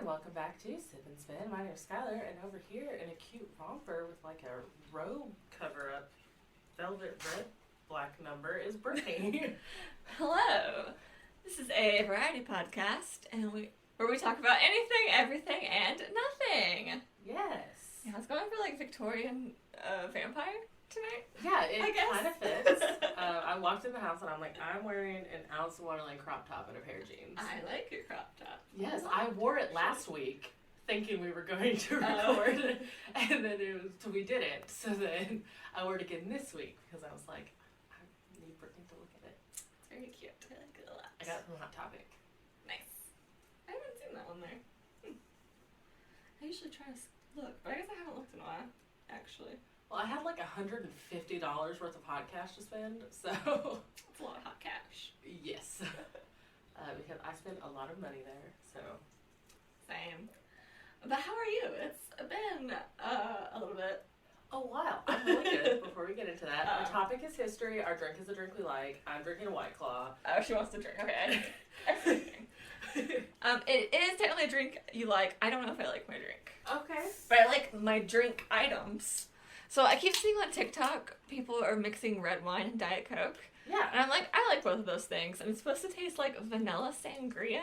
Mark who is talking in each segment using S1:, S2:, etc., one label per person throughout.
S1: welcome back to Sip and Spin. My name is Skylar, and over here in a cute romper with like a robe cover-up, velvet red black number is Brittany.
S2: Hello. This is a variety podcast, and where we talk about anything, everything, and nothing.
S1: Yes.
S2: Yeah, I was going for like Victorian vampire tonight.
S1: Yeah, it kind of fits. I walked in the house and I'm like, I'm wearing an Alice in Wonderland crop top and a pair of jeans.
S2: I like your crop top.
S1: Yes, I wore it last week thinking we were going to record, and then we didn't. So then I wore it again this week because I was like, I need Brittany to look at it.
S2: It's very cute. I like it a lot.
S1: I got it from Hot Topic.
S2: Nice. I haven't seen that one there. I usually try to look, but I guess I haven't looked in a while, actually.
S1: Well, I had like $150 worth of hot cash to spend, so...
S2: That's a lot of hot cash.
S1: Yes. Because I spent a lot of money there, so...
S2: Same. But how are you? It's been a little bit.
S1: A while. I'm really good before we get into that. Our topic is history. Our drink is a drink we like. I'm drinking a White Claw.
S2: Oh, she wants to drink. Okay. Everything. It is technically a drink you like. I don't know if I like my drink.
S1: Okay.
S2: But I like my drink items. So I keep seeing on TikTok, people are mixing red wine and Diet Coke.
S1: Yeah.
S2: And I'm like, I like both of those things. And it's supposed to taste like vanilla sangria.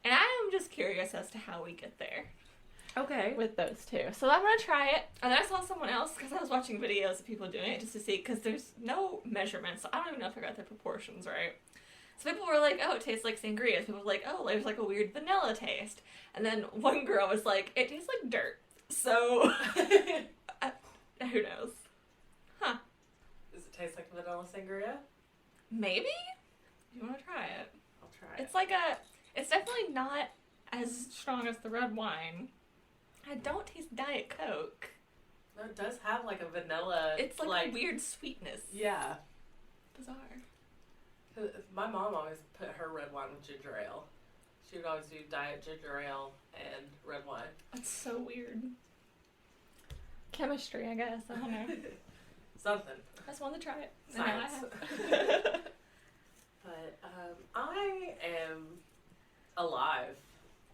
S2: And I am just curious as to how we get there.
S1: Okay.
S2: With those two. So I'm going to try it. And then I saw someone else, because I was watching videos of people doing it just to see, because there's no measurements. So I don't even know if I got the proportions right. So people were like, oh, it tastes like sangria. People were like, oh, there's like a weird vanilla taste. And then one girl was like, it tastes like dirt. So... who knows? Huh.
S1: Does it taste like vanilla sangria?
S2: Maybe? You want to try it?
S1: I'll try it.
S2: It's like it's definitely not as strong as the red wine. I don't taste Diet Coke.
S1: No, it does have like a vanilla...
S2: It's like a weird sweetness.
S1: Yeah.
S2: Bizarre.
S1: My mom always put her red wine with ginger ale. She would always do diet ginger ale and red wine.
S2: That's so weird. Chemistry, I guess. I don't know.
S1: Something.
S2: I just wanted to try it.
S1: Science. But I am alive.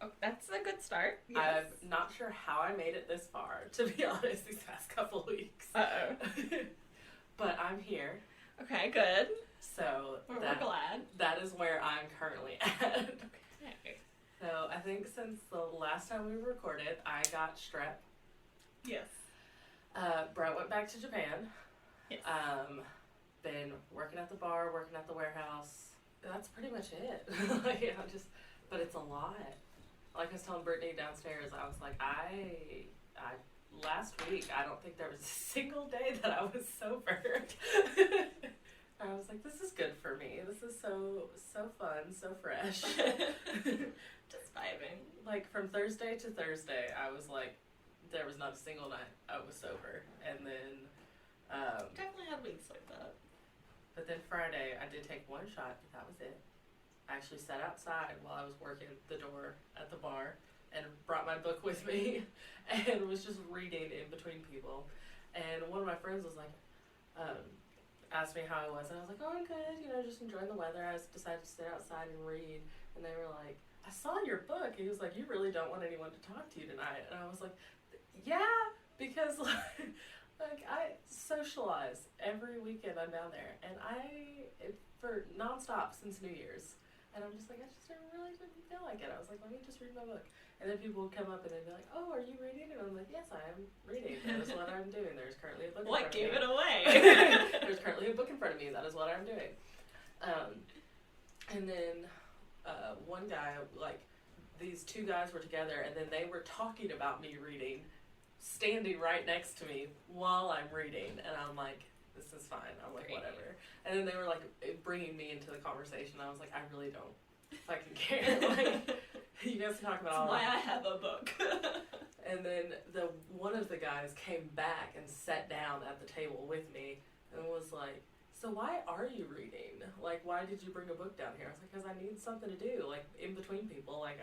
S2: Oh, that's a good start. Yes.
S1: I'm not sure how I made it this far, to be honest, these past couple weeks.
S2: Uh-oh.
S1: But I'm here.
S2: Okay, good.
S1: So
S2: we're glad.
S1: That is where I'm currently at.
S2: Okay.
S1: So I think since the last time we recorded, I got strep.
S2: Yes.
S1: Brett went back to Japan.
S2: Yes.
S1: Been working at the bar, working at the warehouse. That's pretty much it. But it's a lot. Like I was telling Brittany downstairs, I was like, I last week, I don't think there was a single day that I was sober. I was like, this is good for me. This is so fun, so fresh.
S2: Just vibing.
S1: Like from Thursday to Thursday, I was like, there was not a single night I was sober. And then...
S2: definitely had weeks like that.
S1: But then Friday, I did take one shot, but that was it. I actually sat outside while I was working the door at the bar and brought my book with me and was just reading in between people. And one of my friends was like, asked me how I was, and I was like, oh, I'm good, just enjoying the weather. I just decided to sit outside and read. And they were like, I saw your book. And he was like, you really don't want anyone to talk to you tonight. And I was like, yeah, because like I socialize every weekend I'm down there, and for nonstop since New Year's, and I'm just like, I just really didn't feel like it. I was like, let me just read my book. And then people would come up and they'd be like, oh, are you reading? And I'm like, yes, I am reading. That is what I'm doing. There's currently a book in front of me.
S2: What gave it away?
S1: There's currently a book in front of me. That is what I'm doing. And then one guy, like, these two guys were together, and then they were talking about me reading, standing right next to me while I'm reading, and I'm like, this is fine. I'm like, whatever. And then they were like bringing me into the conversation. I was like, I really don't fucking care. Like, you guys can talk about all
S2: that. That's why I have a book.
S1: And then one of the guys came back and sat down at the table with me and was like, so why are you reading? Like, why did you bring a book down here? I was like, because I need something to do, like, in between people. Like,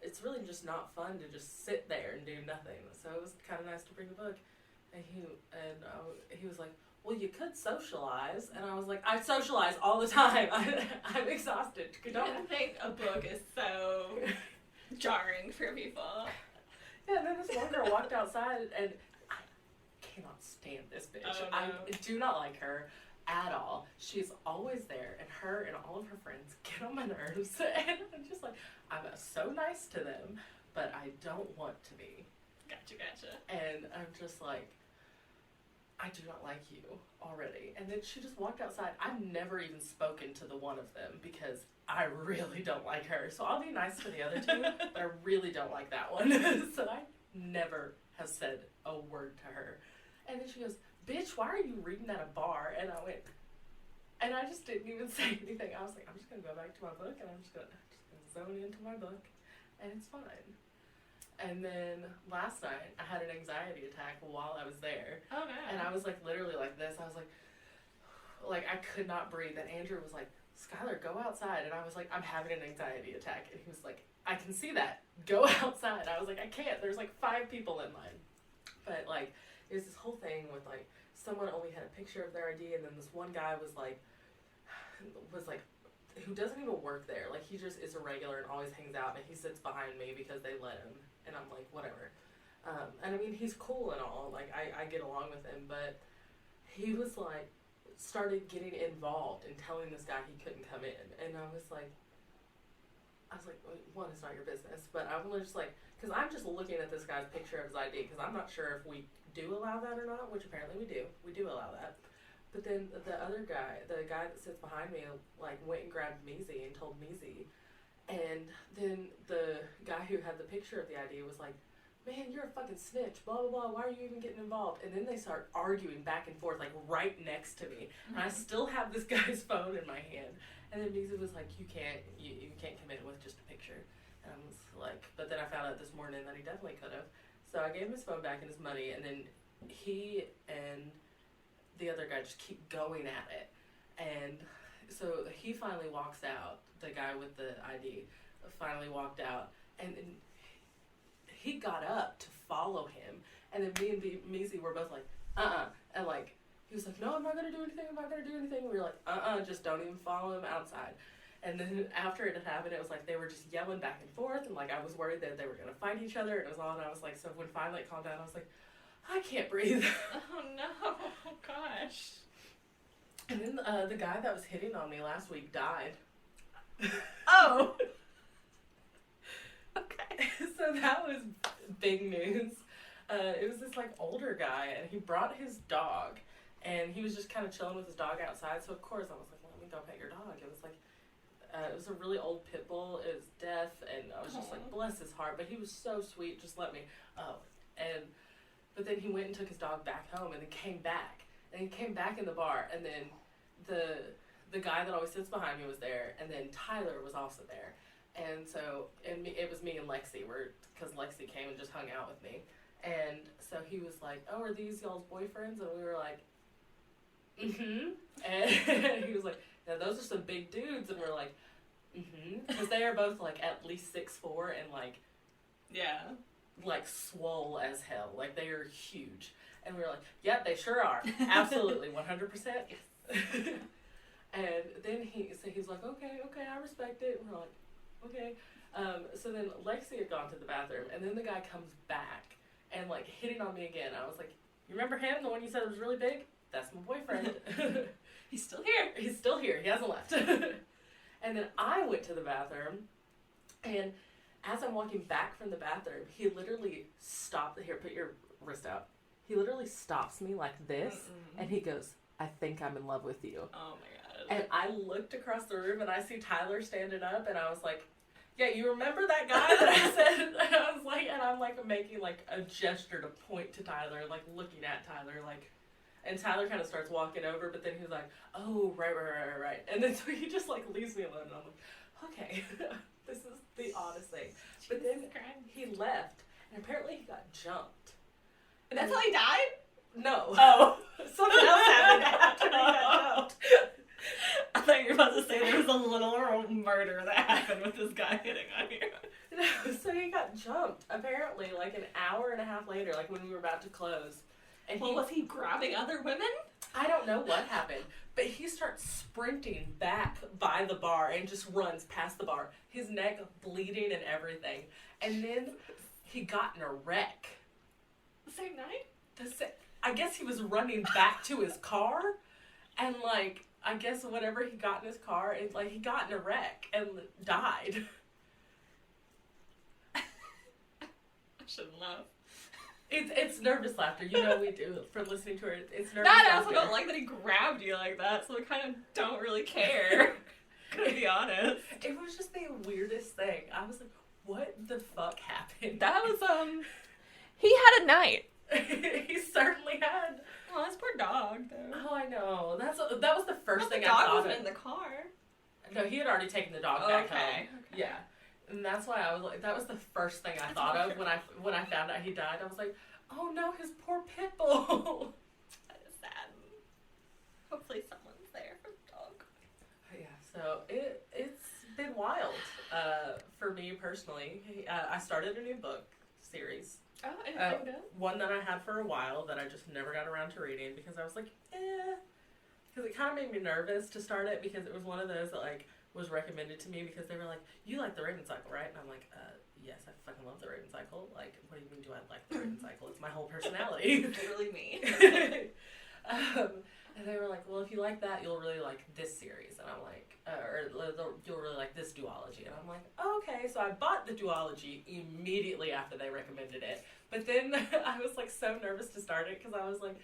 S1: it's really just not fun to just sit there and do nothing. So it was kind of nice to bring a book. And he was like, well, you could socialize. And I was like, I socialize all the time. I'm exhausted.
S2: I think a book is so jarring for people.
S1: Yeah, and then this one girl walked outside, and I cannot stand this bitch.
S2: Oh, no.
S1: I do not like her at all. She's always there, and her and all of her friends get on my nerves, and I'm just like, I'm so nice to them, but I don't want to be.
S2: Gotcha.
S1: And I'm just like, I do not like you already. And then she just walked outside. I've never even spoken to the one of them because I really don't like her. So I'll be nice to the other two, but I really don't like that one. So I never have said a word to her. And then she goes, bitch, why are you reading at a bar? And I went, and I just didn't even say anything. I was like, I'm just going to go back to my book, and I'm just going to zone into my book, and it's fine. And then last night, I had an anxiety attack while I was there.
S2: Oh, no.
S1: And I was like, literally like this. I was like I could not breathe. And Andrew was like, Skylar, go outside. And I was like, I'm having an anxiety attack. And he was like, I can see that. Go outside. I was like, I can't. There's like 5 people in line. But like, it was this whole thing with like, someone only had a picture of their ID, and then this one guy was like, who doesn't even work there. Like, he just is a regular and always hangs out, and he sits behind me because they let him. And I'm like, whatever. And I mean, he's cool and all. Like, I get along with him, but he was like, started getting involved and telling this guy he couldn't come in. And I was like, one, it's not your business. But I was just like, because I'm just looking at this guy's picture of his ID, because I'm not sure if we do allow that or not, which apparently we do. We do allow that. But then the other guy, the guy that sits behind me, like, went and grabbed Measy and told Measy. And then the guy who had the picture of the ID was like, man, you're a fucking snitch, blah, blah, blah, why are you even getting involved? And then they start arguing back and forth, like, right next to me. And I still have this guy's phone in my hand. And then Measy was like, you can't come in with just a picture. And I was like, but then I found out this morning that he definitely could have. So I gave him his phone back and his money, and then he and the other guy just keep going at it. And so he finally walks out, the guy with the ID finally walked out, and he got up to follow him, and then me and Measy were both like, and like, he was like, no, I'm not going to do anything, and we were like, just don't even follow him outside. And then after it had happened, it was like they were just yelling back and forth, and like I was worried that they were going to fight each other, and it was all, and I was like, so when finally it calmed down, I was like, I can't breathe.
S2: Oh no, oh gosh.
S1: And then the guy that was hitting on me last week died.
S2: Oh. Okay.
S1: So that was big news. It was this like older guy, and he brought his dog, and he was just kind of chilling with his dog outside. So of course I was like, let me go pet your dog. It was like, it was a really old pit bull. It was deaf, and I was just like, bless his heart. But he was so sweet. Just let me. But then he went and took his dog back home, and then came back. And he came back in the bar, and then the guy that always sits behind me was there, and then Tyler was also there. And so it was me and Lexi, because Lexi came and just hung out with me. And so he was like, oh, are these y'all's boyfriends? And we were like, mm-hmm. And he was like, now those are some big dudes. And we're like, mm-hmm. Because they are both like at least 6'4" and like,
S2: yeah, like
S1: swole as hell. Like they are huge. And we were like, yep, they sure are. Absolutely, 100%. And then he's like, okay, I respect it. And we're like, okay. So then Lexi had gone to the bathroom, and then the guy comes back and like hitting on me again. I was like, you remember him, the one you said was really big? That's my boyfriend.
S2: He's still here.
S1: He's still here. He hasn't left. And then I went to the bathroom, and as I'm walking back from the bathroom, he literally stopped. Here, put your wrist out. He literally stops me like this, and he goes, I think I'm in love with you.
S2: Oh my god.
S1: And I looked across the room, and I see Tyler standing up, and I was like, yeah, you remember that guy that I said? And I was like, and I'm like making like a gesture to point to Tyler, like looking at Tyler, like, and Tyler kind of starts walking over, but then he was like, oh, right. And then so he just like leaves me alone, and I'm like, okay, this is the oddest thing. But then he left, and apparently he got jumped.
S2: And that's how he died?
S1: No.
S2: Oh.
S1: Something else happened after he got jumped.
S2: I thought you were about to say there was a literal murder that happened with this guy hitting on you.
S1: No, so he got jumped, apparently, like an hour and a half later, like when we were about to close. And
S2: was he grabbing other women?
S1: I don't know what happened, but he starts sprinting back by the bar and just runs past the bar. His neck bleeding and everything. And then he got in a wreck.
S2: The same night?
S1: I guess he was running back to his car, and like, I guess whenever he got in his car, it's like he got in a wreck and died.
S2: I shouldn't laugh.
S1: It's nervous laughter. You know we do from listening to her. It's nervous
S2: I
S1: laughter.
S2: also don't like that he grabbed you like that, so I kind of don't really care. To be honest.
S1: It was just the weirdest thing. I was like, what the fuck happened?
S2: That was, he had a night.
S1: He certainly had.
S2: Oh, this poor dog, though.
S1: Oh, I know. That was the first thing I
S2: thought. The
S1: thought
S2: dog wasn't
S1: of.
S2: in the car.
S1: No, he had already taken the dog back home.
S2: Okay.
S1: Yeah. And that's why I was like, that was the first thing I thought of when I found out he died. I was like, oh no, his poor pit bull.
S2: That is sad. Hopefully someone's there for the dog.
S1: Yeah, so it's been wild for me personally. I started a new book series.
S2: Oh, anything good?
S1: One that I had for a while that I just never got around to reading because I was like, because it kind of made me nervous to start it because it was one of those that like was recommended to me because they were like, you like the Raven Cycle, right? And I'm like, yes, I fucking love the Raven Cycle. Like, what do you mean do I like the Raven Cycle? It's my whole personality.
S2: Literally me.
S1: And they were like, well, if you like that, you'll really like this series. And I'm like, you'll really like this duology. And I'm like, oh, okay. So I bought the duology immediately after they recommended it. But then I was like so nervous to start it because I was like,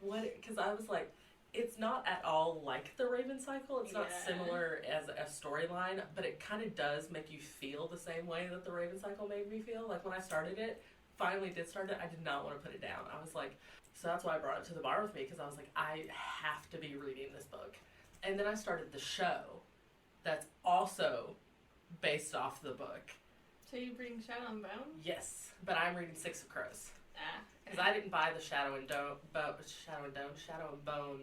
S1: what? Because I was like, it's not at all like the Raven Cycle. It's not similar as a storyline, but it kind of does make you feel the same way that the Raven Cycle made me feel. Like when I started it, finally did start it, I did not want to put it down. I was like, so that's why I brought it to the bar with me because I was like, I have to be reading this book. And then I started the show that's also based off the book.
S2: So you're reading Shadow and Bone?
S1: Yes, but I'm reading Six of Crows. Because
S2: Okay.
S1: I didn't buy the Shadow and Bone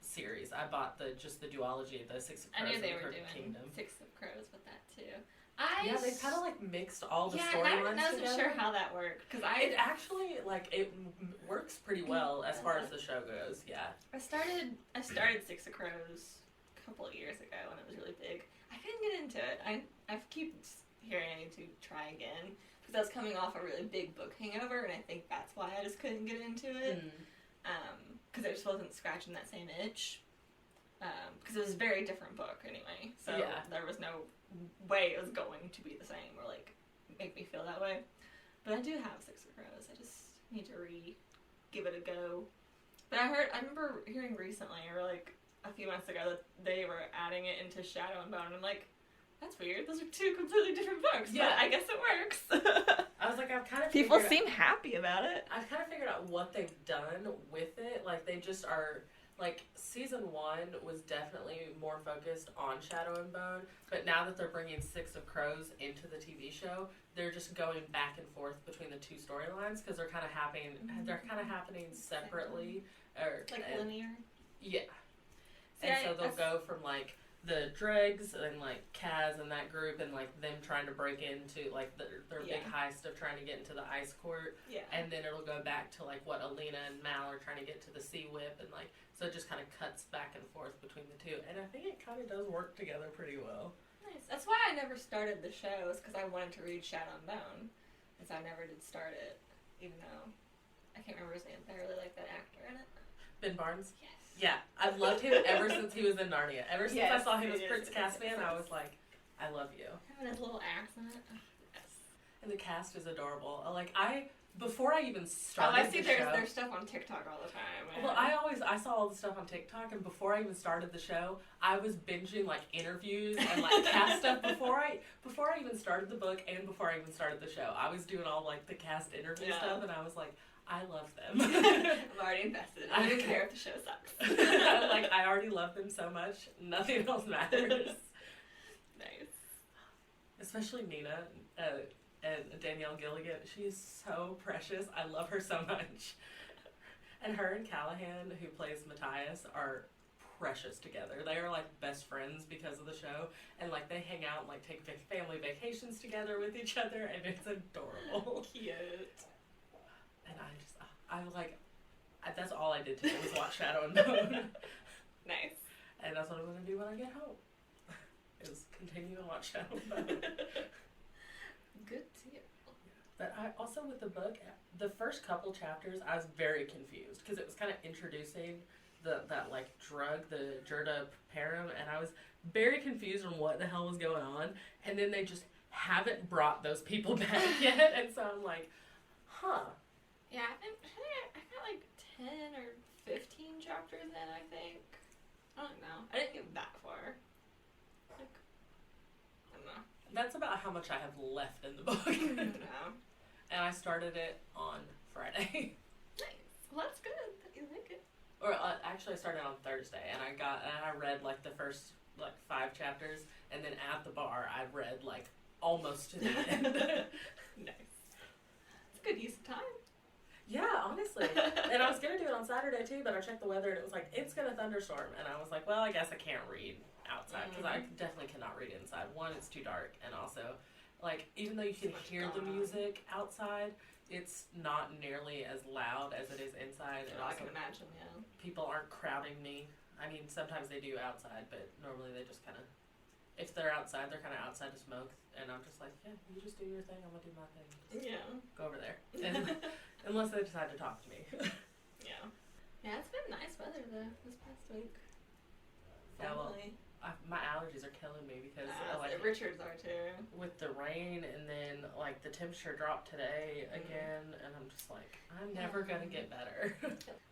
S1: series. I bought just the duology, the Six of Crows.
S2: I knew they
S1: and the
S2: were
S1: Crooked
S2: doing
S1: Kingdom.
S2: Six of Crows with that too.
S1: Yeah, they kind of like mixed all the
S2: I
S1: storylines
S2: wasn't
S1: together.
S2: sure how that worked because
S1: It actually works pretty well as far as the show goes. Yeah.
S2: I started Six of Crows a couple of years ago when it was really big. I couldn't get into it. I keep hearing I need to try again because I was coming off a really big book hangover, and I think that's why I just couldn't get into it. Because I just wasn't scratching that same itch. Because it was a very different book anyway, so there was no way it was going to be the same or like make me feel that way. But I do have Six of Crows. I just need to give it a go. But I remember hearing recently, or like a few months ago, that they were adding it into Shadow and Bone. And I'm like, that's weird. Those are two completely different books. Yeah, but I guess it works.
S1: I was like, I've kind of
S2: people seem happy about it.
S1: I've kind of figured out what they've done with it. Like they just are. Like, season 1 was definitely more focused on Shadow and Bone, but now that they're bringing Six of Crows into the TV show, they're just going back and forth between the two storylines because they're kind of happening separately, or
S2: like linear.
S1: Yeah,
S2: See,
S1: and so they'll go from like the dregs and like Kaz and that group and like them trying to break into like their big heist of trying to get into the ice court, and then it'll go back to like what Alina and Mal are trying to get to the Sea Whip, and like so it just kind of cuts back and forth between the two, and I think it kind of does work together pretty well.
S2: Nice. That's why I never started the shows, because I wanted to read Shadow and Bone, and so I never did start it, even though I can't remember his name, but I really like that actor in it.
S1: Ben Barnes?
S2: Yes.
S1: Yeah, I've loved him ever since he was in Narnia. Ever since I saw him as Prince Caspian, I was like, I love you.
S2: Having his little accent.
S1: Yes. And the cast is adorable. Before I even started
S2: I see
S1: the show...
S2: there's stuff on TikTok all the time.
S1: Well, I saw all the stuff on TikTok, and before I even started the show, I was binging, like, interviews and, like, cast stuff before I even started the book and before I even started the show. I was doing all, like, the cast interview stuff, and I was like, I love them.
S2: I'm already invested. I don't care if the show sucks.
S1: Like, I already love them so much. Nothing else matters.
S2: Nice.
S1: Especially Nina and Danielle Gilligan. She's so precious. I love her so much. And her and Callahan, who plays Matthias, are precious together. They are like best friends because of the show, and like they hang out and like take family vacations together with each other, and it's adorable.
S2: Cute.
S1: And That's all I did today was watch Shadow and Bone.
S2: Nice.
S1: And that's what I'm going to do when I get home. Is continue to watch Shadow and Bone.
S2: Good deal.
S1: But I also, with the book, the first couple chapters, I was very confused because it was kind of introducing that like drug, the Param, and I was very confused on what the hell was going on. And then they just haven't brought those people back yet, and so I'm like, huh.
S2: Yeah, I got like 10 or 15 chapters in, I think. I don't know. I didn't get that far. Like, I don't know.
S1: That's about how much I have left in the book.
S2: No.
S1: And I started it on Friday.
S2: Nice. Well, that's good that you like it.
S1: Or actually, I started on Thursday, and I read like the first like 5 chapters, and then at the bar, I read like almost to the end.
S2: Nice. It's a good use of time.
S1: Yeah, honestly. And I was gonna do it on Saturday too, but I checked the weather, and it was like it's gonna thunderstorm, and I was like, well, I guess I can't read outside because I definitely cannot read inside. One, it's too dark, and also, like, even though you can hear the music outside, it's not nearly as loud as it is inside. And
S2: I
S1: also,
S2: can imagine, yeah.
S1: people aren't crowding me. I mean, sometimes they do outside, but normally they just kind of, if they're outside, they're kind of outside to smoke, and I'm just like, yeah, you just do your thing, I'm gonna do my thing. Just go over there. And, unless they decide to talk to me.
S2: Yeah. Yeah, it's been nice weather though this past week.
S1: Yeah, well, my allergies are killing me because like
S2: Richard's are too.
S1: With the rain, and then like the temperature dropped today again, and I'm just like, I'm never gonna get better.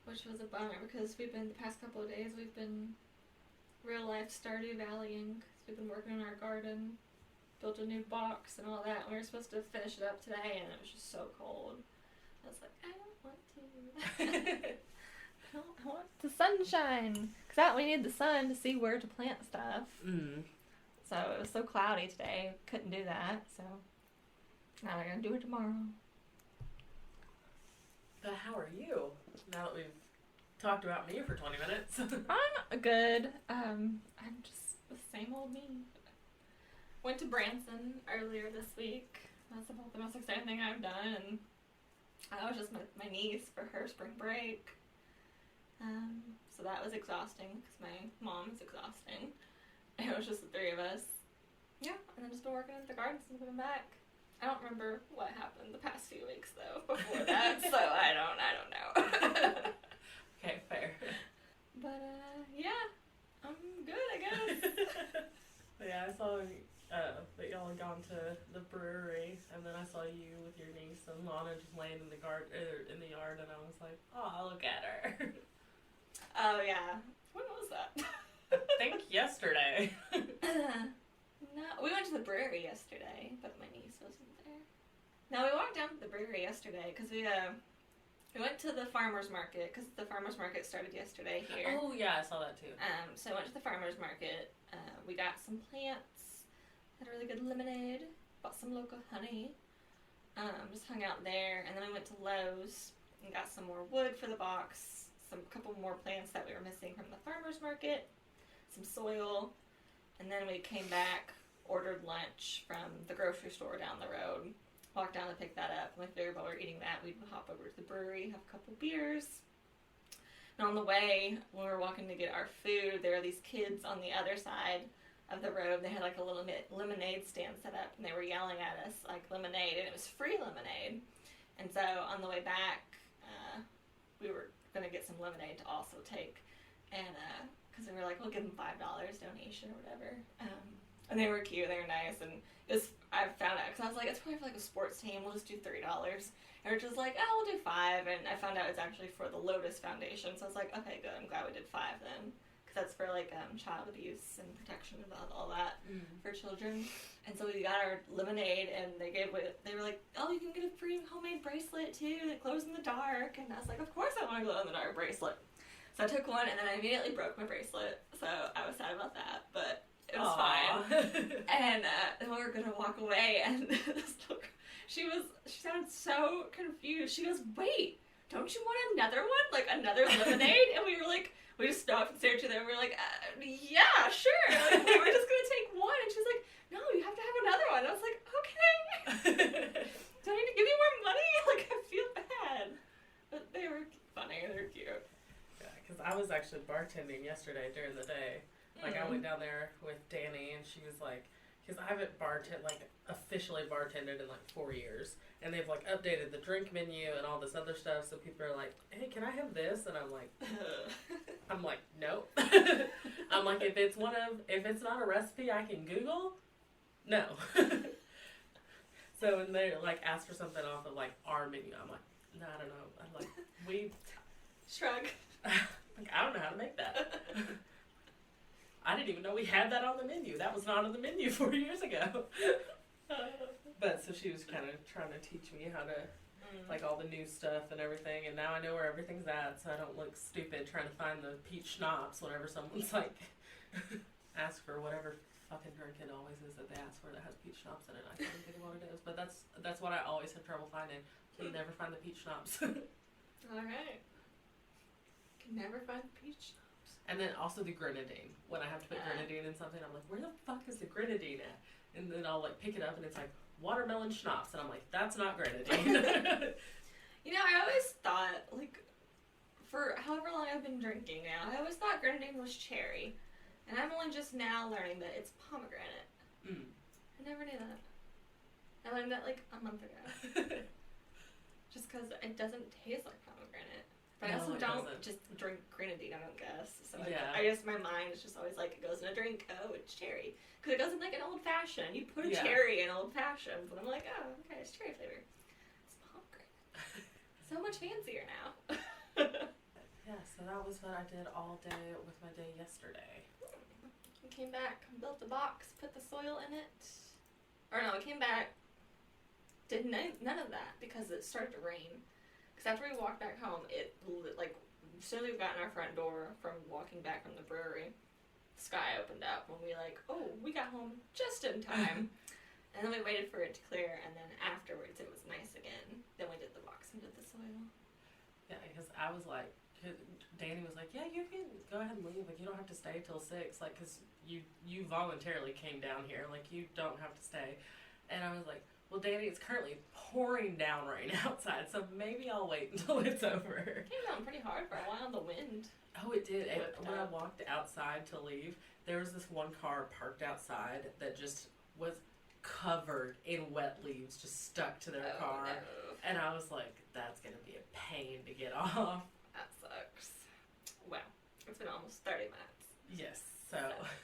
S2: Which was a bummer because the past couple of days we've been real life Stardew Valleying. We've been working on our garden, built a new box and all that. And we were supposed to finish it up today, and it was just so cold. I was like, I don't want to. I want the sunshine. Because we need the sun to see where to plant stuff. So it was so cloudy today, couldn't do that. So now we're going to do it tomorrow.
S1: But how are you? Now that we've talked about me for 20 minutes.
S2: I'm good. I'm just the same old me. Went to Branson earlier this week. That's about the most exciting thing I've done. And I was just with my niece for her spring break. So that was exhausting because my mom's exhausting. It was just the 3 of us. Yeah, and then just been working at the garden since we've been back. I don't remember what happened the past few weeks though before that, so I don't know.
S1: Okay, fair.
S2: But yeah, I'm good, I guess.
S1: Yeah, I saw that y'all had gone to the brewery, and then I saw you with your niece and Lana just laying in the yard, and I was like, oh, look at her.
S2: Oh yeah, when was that?
S1: I think yesterday.
S2: No, we went to the brewery yesterday, but my niece wasn't there. No, we walked down to the brewery yesterday because we went to the farmer's market because the farmer's market started yesterday here.
S1: Oh yeah, I saw that too.
S2: So I went to the farmer's market. We got some plants, had a really good lemonade, bought some local honey, just hung out there, and then we went to Lowe's and got some more wood for the box, a couple more plants that we were missing from the farmer's market, some soil, and then we came back, ordered lunch from the grocery store down the road, walked down to pick that up, and we figured while we were eating that, we'd hop over to the brewery, have a couple beers. And on the way, when we were walking to get our food, there were these kids on the other side of the road. They had like a little lemonade stand set up, and they were yelling at us like lemonade, and it was free lemonade. And so on the way back, we were going to get some lemonade to also take, and because we were like, we'll give them $5 donation or whatever. And they were cute, they were nice, and it was, I found out, because I was like, it's probably for like a sports team, we'll just do $3. And we're just like, oh, we'll do $5, and I found out it's actually for the Lotus Foundation, so I was like, okay, good, I'm glad we did $5 then, because that's for like child abuse and protection and all that for children. And so we got our lemonade, and they were like, oh, you can get a free homemade bracelet too that glows in the dark, and I was like, of course I want a glow in the dark bracelet. So I took one, and then I immediately broke my bracelet, so I was sad about that, but it was fine. And then we were gonna walk away, and this little, she sounded so confused. She goes, wait, don't you want another one? Like another lemonade? And we were like, we just stopped and stared at each other, and we were like, yeah, sure. Like, we were just gonna take one, and she was like, no, you have to have another one. I was like, okay. Do I need to give you more money? Like, I feel bad. But they were funny, they were cute.
S1: actually bartending yesterday during the day. Like, I went down there with Danny, and she was like, because I haven't officially bartended in, 4 years. And they've, updated the drink menu and all this other stuff, so people are like, hey, can I have this? And I'm like, nope. I'm like, if it's not a recipe I can Google, no. So when they, ask for something off of, our menu, I'm like, no, I don't know. I'm like,
S2: Shrug.
S1: I don't know how to make that. I didn't even know we had that on the menu. That was not on the menu 4 years ago. But so she was kind of trying to teach me how to, all the new stuff and everything. And now I know where everything's at, so I don't look stupid trying to find the peach schnapps whenever someone's ask for whatever fucking drink it always is that they ask for that has peach schnapps in it. I can't think of what it is, but that's what I always have trouble finding. You never find the peach schnapps.
S2: Alright. Can never find the peach schnapps.
S1: And then also the grenadine. When I have to put grenadine in something, I'm like, where the fuck is the grenadine at? And then I'll pick it up and it's watermelon schnapps, and I'm like, that's not grenadine.
S2: I always thought, for however long I've been drinking now, I always thought grenadine was cherry. And I'm only just now learning that it's pomegranate. I never knew that. I learned that a month ago. Just because it doesn't taste like pomegranate. But I also don't just drink grenadine, I don't guess. So I guess my mind is just always it goes in a drink, oh, it's cherry. Because it goes in an old fashioned. You put a cherry in old fashioned. But I'm like, oh, okay, it's cherry flavor. It's pomegranate. So much fancier now.
S1: Yeah, so that was what I did all day with my day yesterday.
S2: We came back, built the box, put the soil in it. Or no, we came back, did none of that because it started to rain. Because after we walked back home, as soon as we got in our front door from walking back from the brewery, the sky opened up and we we got home just in time. And then we waited for it to clear, and then afterwards it was nice again. Then we did the box and did the soil.
S1: Yeah, because I was Danny was like, yeah, you can go ahead and leave. You don't have to stay till 6. Because you voluntarily came down here. You don't have to stay. And I was like, well, Danny, it's currently pouring down rain outside, so maybe I'll wait until it's over. It
S2: came down pretty hard for a while in the wind.
S1: Oh, it did. When I walked outside to leave, there was this one car parked outside that just was covered in wet leaves, just stuck to their car. No. And I was like, that's going to be a pain to get off.
S2: That sucks. Well, it's been almost 30 minutes.
S1: Yes, so.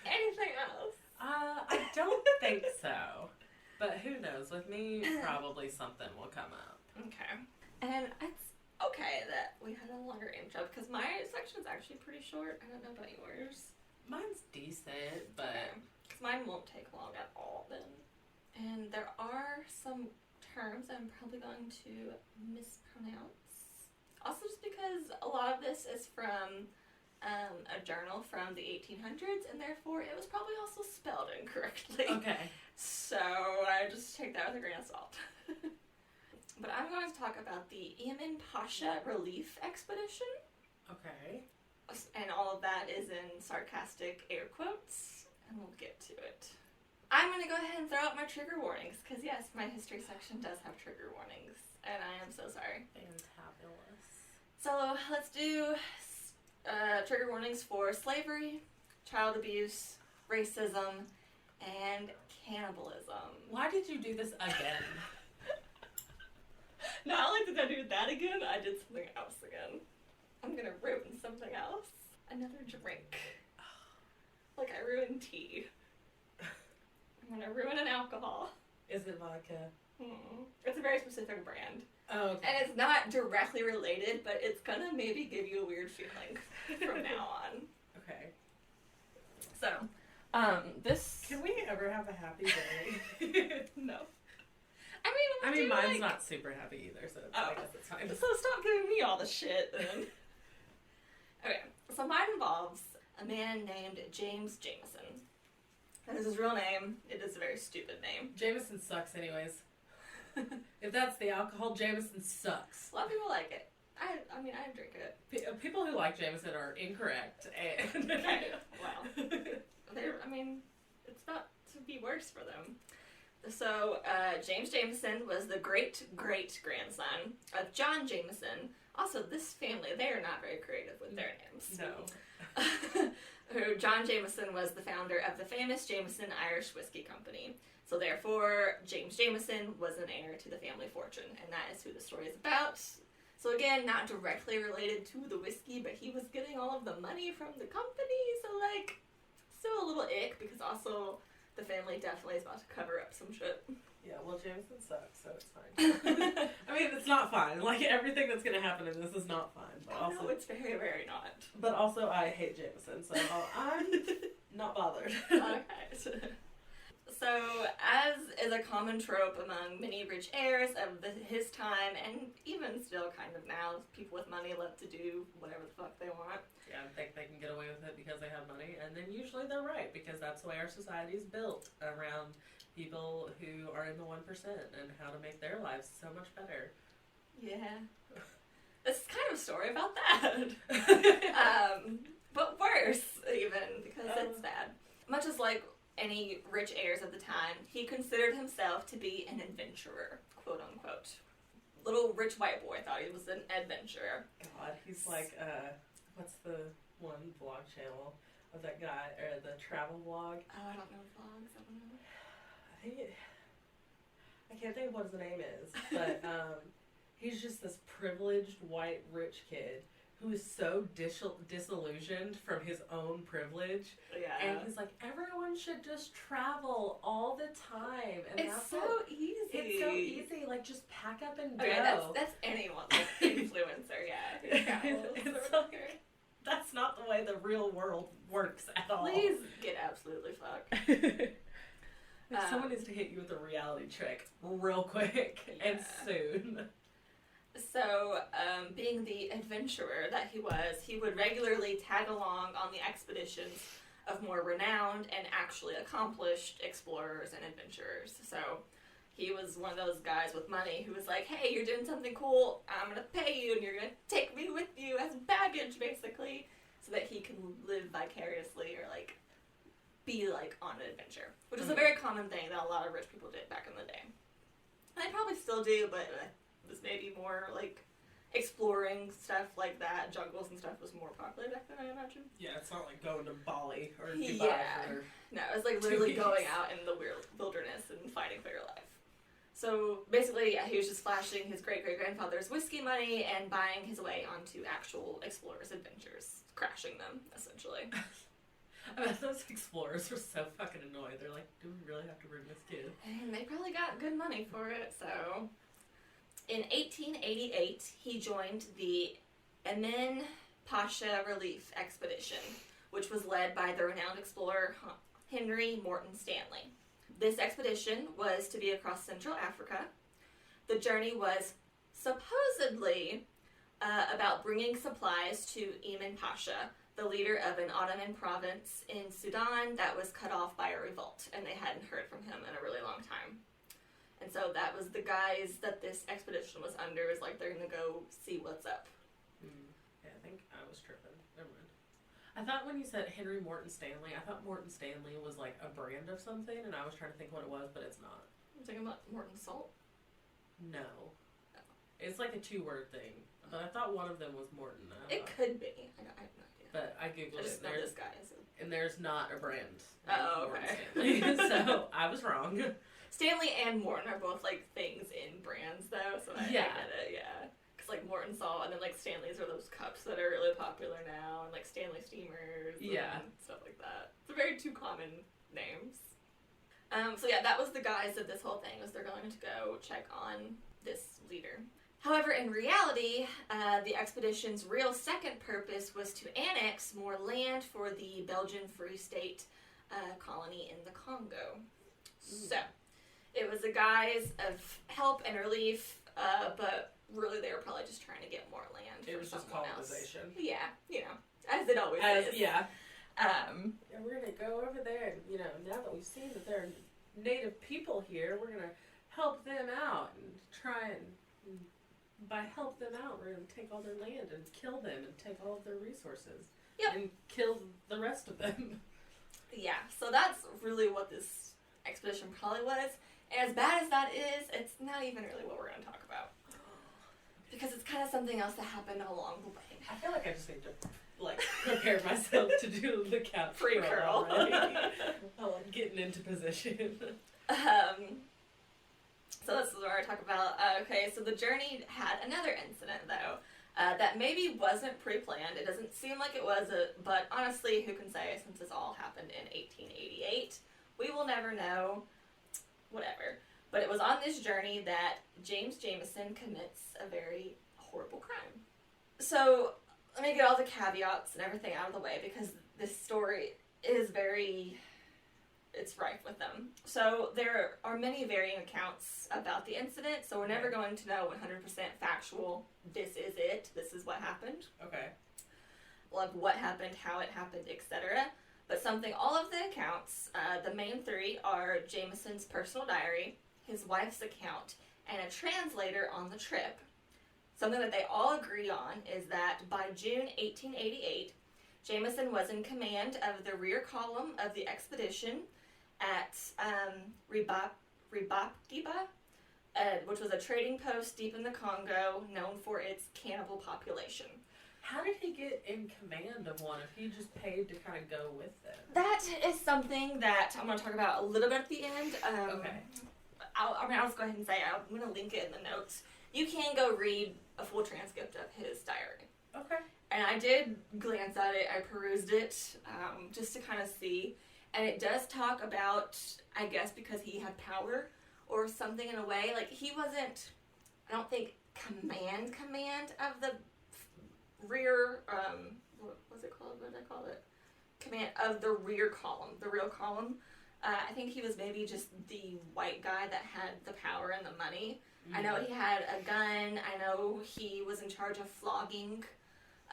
S2: Anything else?
S1: I don't think so. But who knows? With me, probably something will come up.
S2: Okay. And it's okay that we had a longer intro because my section's actually pretty short. I don't know about yours.
S1: Mine's decent, but...
S2: Because mine won't take long at all then. And there are some terms I'm probably going to mispronounce. Also just because a lot of this is from a journal from the 1800s, and therefore it was probably also spelled incorrectly.
S1: Okay.
S2: So I just take that with a grain of salt. But I'm going to talk about the Emin Pasha Relief Expedition.
S1: Okay.
S2: And all of that is in sarcastic air quotes, and we'll get to it. I'm going to go ahead and throw out my trigger warnings, because yes, my history section does have trigger warnings, and I am so sorry.
S1: Fantabulous.
S2: So let's do trigger warnings for slavery, child abuse, racism, and cannibalism.
S1: Why did you do this again?
S2: Not only did I do that again, I did something else again. I'm gonna ruin something else. Another drink. Like I ruined tea. I'm gonna ruin an alcohol.
S1: Is it vodka?
S2: It's a very specific brand.
S1: Oh, okay.
S2: And it's not directly related, but it's gonna maybe give you a weird feeling from now on.
S1: Okay.
S2: So, this...
S1: Can we ever have a happy day?
S2: No.
S1: I mean, mine's not super happy either, so I guess it's fine.
S2: So stop giving me all the shit, then. Okay, so mine involves a man named James Jameson. That is his real name. It is a very stupid name.
S1: Jameson sucks anyways. If that's the alcohol, Jameson sucks.
S2: A lot of people like it. I mean, I drink it.
S1: People who like Jameson are incorrect. And
S2: okay, well. It's about to be worse for them. So, James Jameson was the great-great-grandson of John Jameson. Also, this family, they are not very creative with their names.
S1: No.
S2: John Jameson was the founder of the famous Jameson Irish Whiskey Company. So therefore, James Jameson was an heir to the family fortune, and that is who the story is about. So again, not directly related to the whiskey, but he was getting all of the money from the company, so like, still a little ick, because also the family definitely is about to cover up some shit.
S1: Yeah, well, Jameson sucks, so it's fine. I mean, it's not fine. Like, everything that's gonna happen in this is not fine, but also...
S2: No, it's very, very not.
S1: But also, I hate Jameson, so I'm not bothered.
S2: Okay. So, as is a common trope among many rich heirs of his time, and even still kind of now, people with money love to do whatever the fuck they want.
S1: Yeah, I think they can get away with it because they have money, and then usually they're right, because that's the way our society is built, around people who are in the 1% and how to make their lives so much better.
S2: Yeah. This is kind of a story about that. But worse, even, because it's bad. Much as like any rich heirs of the time, he considered himself to be an adventurer, quote unquote. Little rich white boy thought he was an adventurer.
S1: God, he's like, what's the one vlog channel of that guy, or the travel vlog?
S2: Oh, I don't know vlogs, I don't know.
S1: I can't think of what his name is, but he's just this privileged white rich kid who is so disillusioned from his own privilege.
S2: Yeah.
S1: And he's like, everyone should just travel all the time. And
S2: It's so easy.
S1: It's so easy. Like, just pack up and go.
S2: Okay, that's anyone, like, influencer, yeah. Who travels or whatever.
S1: That's not the way the real world works at all.
S2: Please get absolutely fucked.
S1: Someone needs to hit you with a reality check real quick and soon.
S2: So, being the adventurer that he was, he would regularly tag along on the expeditions of more renowned and actually accomplished explorers and adventurers. So, he was one of those guys with money who was like, hey, you're doing something cool, I'm gonna pay you and you're gonna take me with you as baggage, basically, so that he can live vicariously or, like, be, like, on an adventure. Which is a very common thing that a lot of rich people did back in the day. And they probably still do, but it was maybe more, like, exploring stuff like that. Jungles and stuff was more popular back then, I imagine.
S1: Yeah, it's not like going to Bali or Dubai for...
S2: No, it was, like, literally going out in the wilderness and fighting for your life. So, basically, yeah, he was just flashing his great-great-grandfather's whiskey money and buying his way onto actual explorers' adventures. Crashing them, essentially.
S1: I bet those explorers were so fucking annoyed. They're like, do we really have to bring this kid?
S2: And they probably got good money for it, so... In 1888, he joined the Emin Pasha Relief Expedition, which was led by the renowned explorer Henry Morton Stanley. This expedition was to be across Central Africa. The journey was supposedly about bringing supplies to Emin Pasha, the leader of an Ottoman province in Sudan that was cut off by a revolt, and they hadn't heard from him in a really long time. And so that was the guise that this expedition was under, is like, they're gonna go see what's up.
S1: Yeah, I think I was tripping. Never mind. I thought when you said Henry Morton Stanley, I thought Morton Stanley was like a brand of something, and I was trying to think what it was, but it's not.
S2: You're talking about Morton Salt?
S1: No. It's like a 2-word thing. But I thought one of them was Morton.
S2: It could be. I have no idea.
S1: But I googled
S2: I just
S1: it.
S2: know this guy.
S1: And there's not a brand.
S2: Oh, okay.
S1: So I was wrong.
S2: Stanley and Morton are both, like, things in brands, though, so I get it, yeah. Because, like, Morton Salt and then, like, Stanley's are those cups that are really popular now, and, like, Stanley steamers and stuff like that. It's very 2 common names. So, yeah, that was the guise of this whole thing, was they're going to go check on this leader. However, in reality, the expedition's real second purpose was to annex more land for the Belgian Free State colony in the Congo. So, it was a guise of help and relief, but really they were probably just trying to get more land for someone else. It was just colonization. Yeah, you know, as it always is.
S1: Yeah. We're going to go over there and, you know, now that we've seen that there are native people here, we're going to help them out and try and by help them out, we're going to take all their land and kill them and take all of their resources.
S2: Yep.
S1: And kill the rest of them.
S2: Yeah, so that's really what this expedition probably was. And as bad as that is, it's not even really what we're going to talk about. Because it's kind of something else that happened along the way.
S1: I feel like I just need to, like, prepare myself to do the couch
S2: Pre-curl.
S1: I'm getting into position.
S2: So this is where I talk about, okay, so the journey had another incident, though, that maybe wasn't pre-planned. It doesn't seem like it was, but honestly, who can say, since this all happened in 1888? We will never know. Whatever. But it was on this journey that James Jameson commits a very horrible crime. So, let me get all the caveats and everything out of the way, because this story is it's rife with them. So, there are many varying accounts about the incident, so we're never going to know 100% factual, this is it, this is what happened.
S1: Okay.
S2: Like what happened, how it happened, etc. But all of the accounts, the main three are Jameson's personal diary, his wife's account, and a translator on the trip. Something that they all agree on is that by June 1888, Jameson was in command of the rear column of the expedition at Ribaptiba, which was a trading post deep in the Congo known for its cannibal population.
S1: How did he get in command of one if he just paid to kind of go with them?
S2: That is something that I'm going to talk about a little bit at the end.
S1: Okay.
S2: I'll just go ahead and say I'm going to link it in the notes. You can go read a full transcript of his diary.
S1: Okay.
S2: And I did glance at it. I perused it just to kind of see. And it does talk about, I guess, because he had power or something in a way. Like, he wasn't, I don't think, command of the rear, what was it called? What did I call it? Command of the rear column, the real column. I think he was maybe just the white guy that had the power and the money. Mm-hmm. I know he had a gun. I know he was in charge of flogging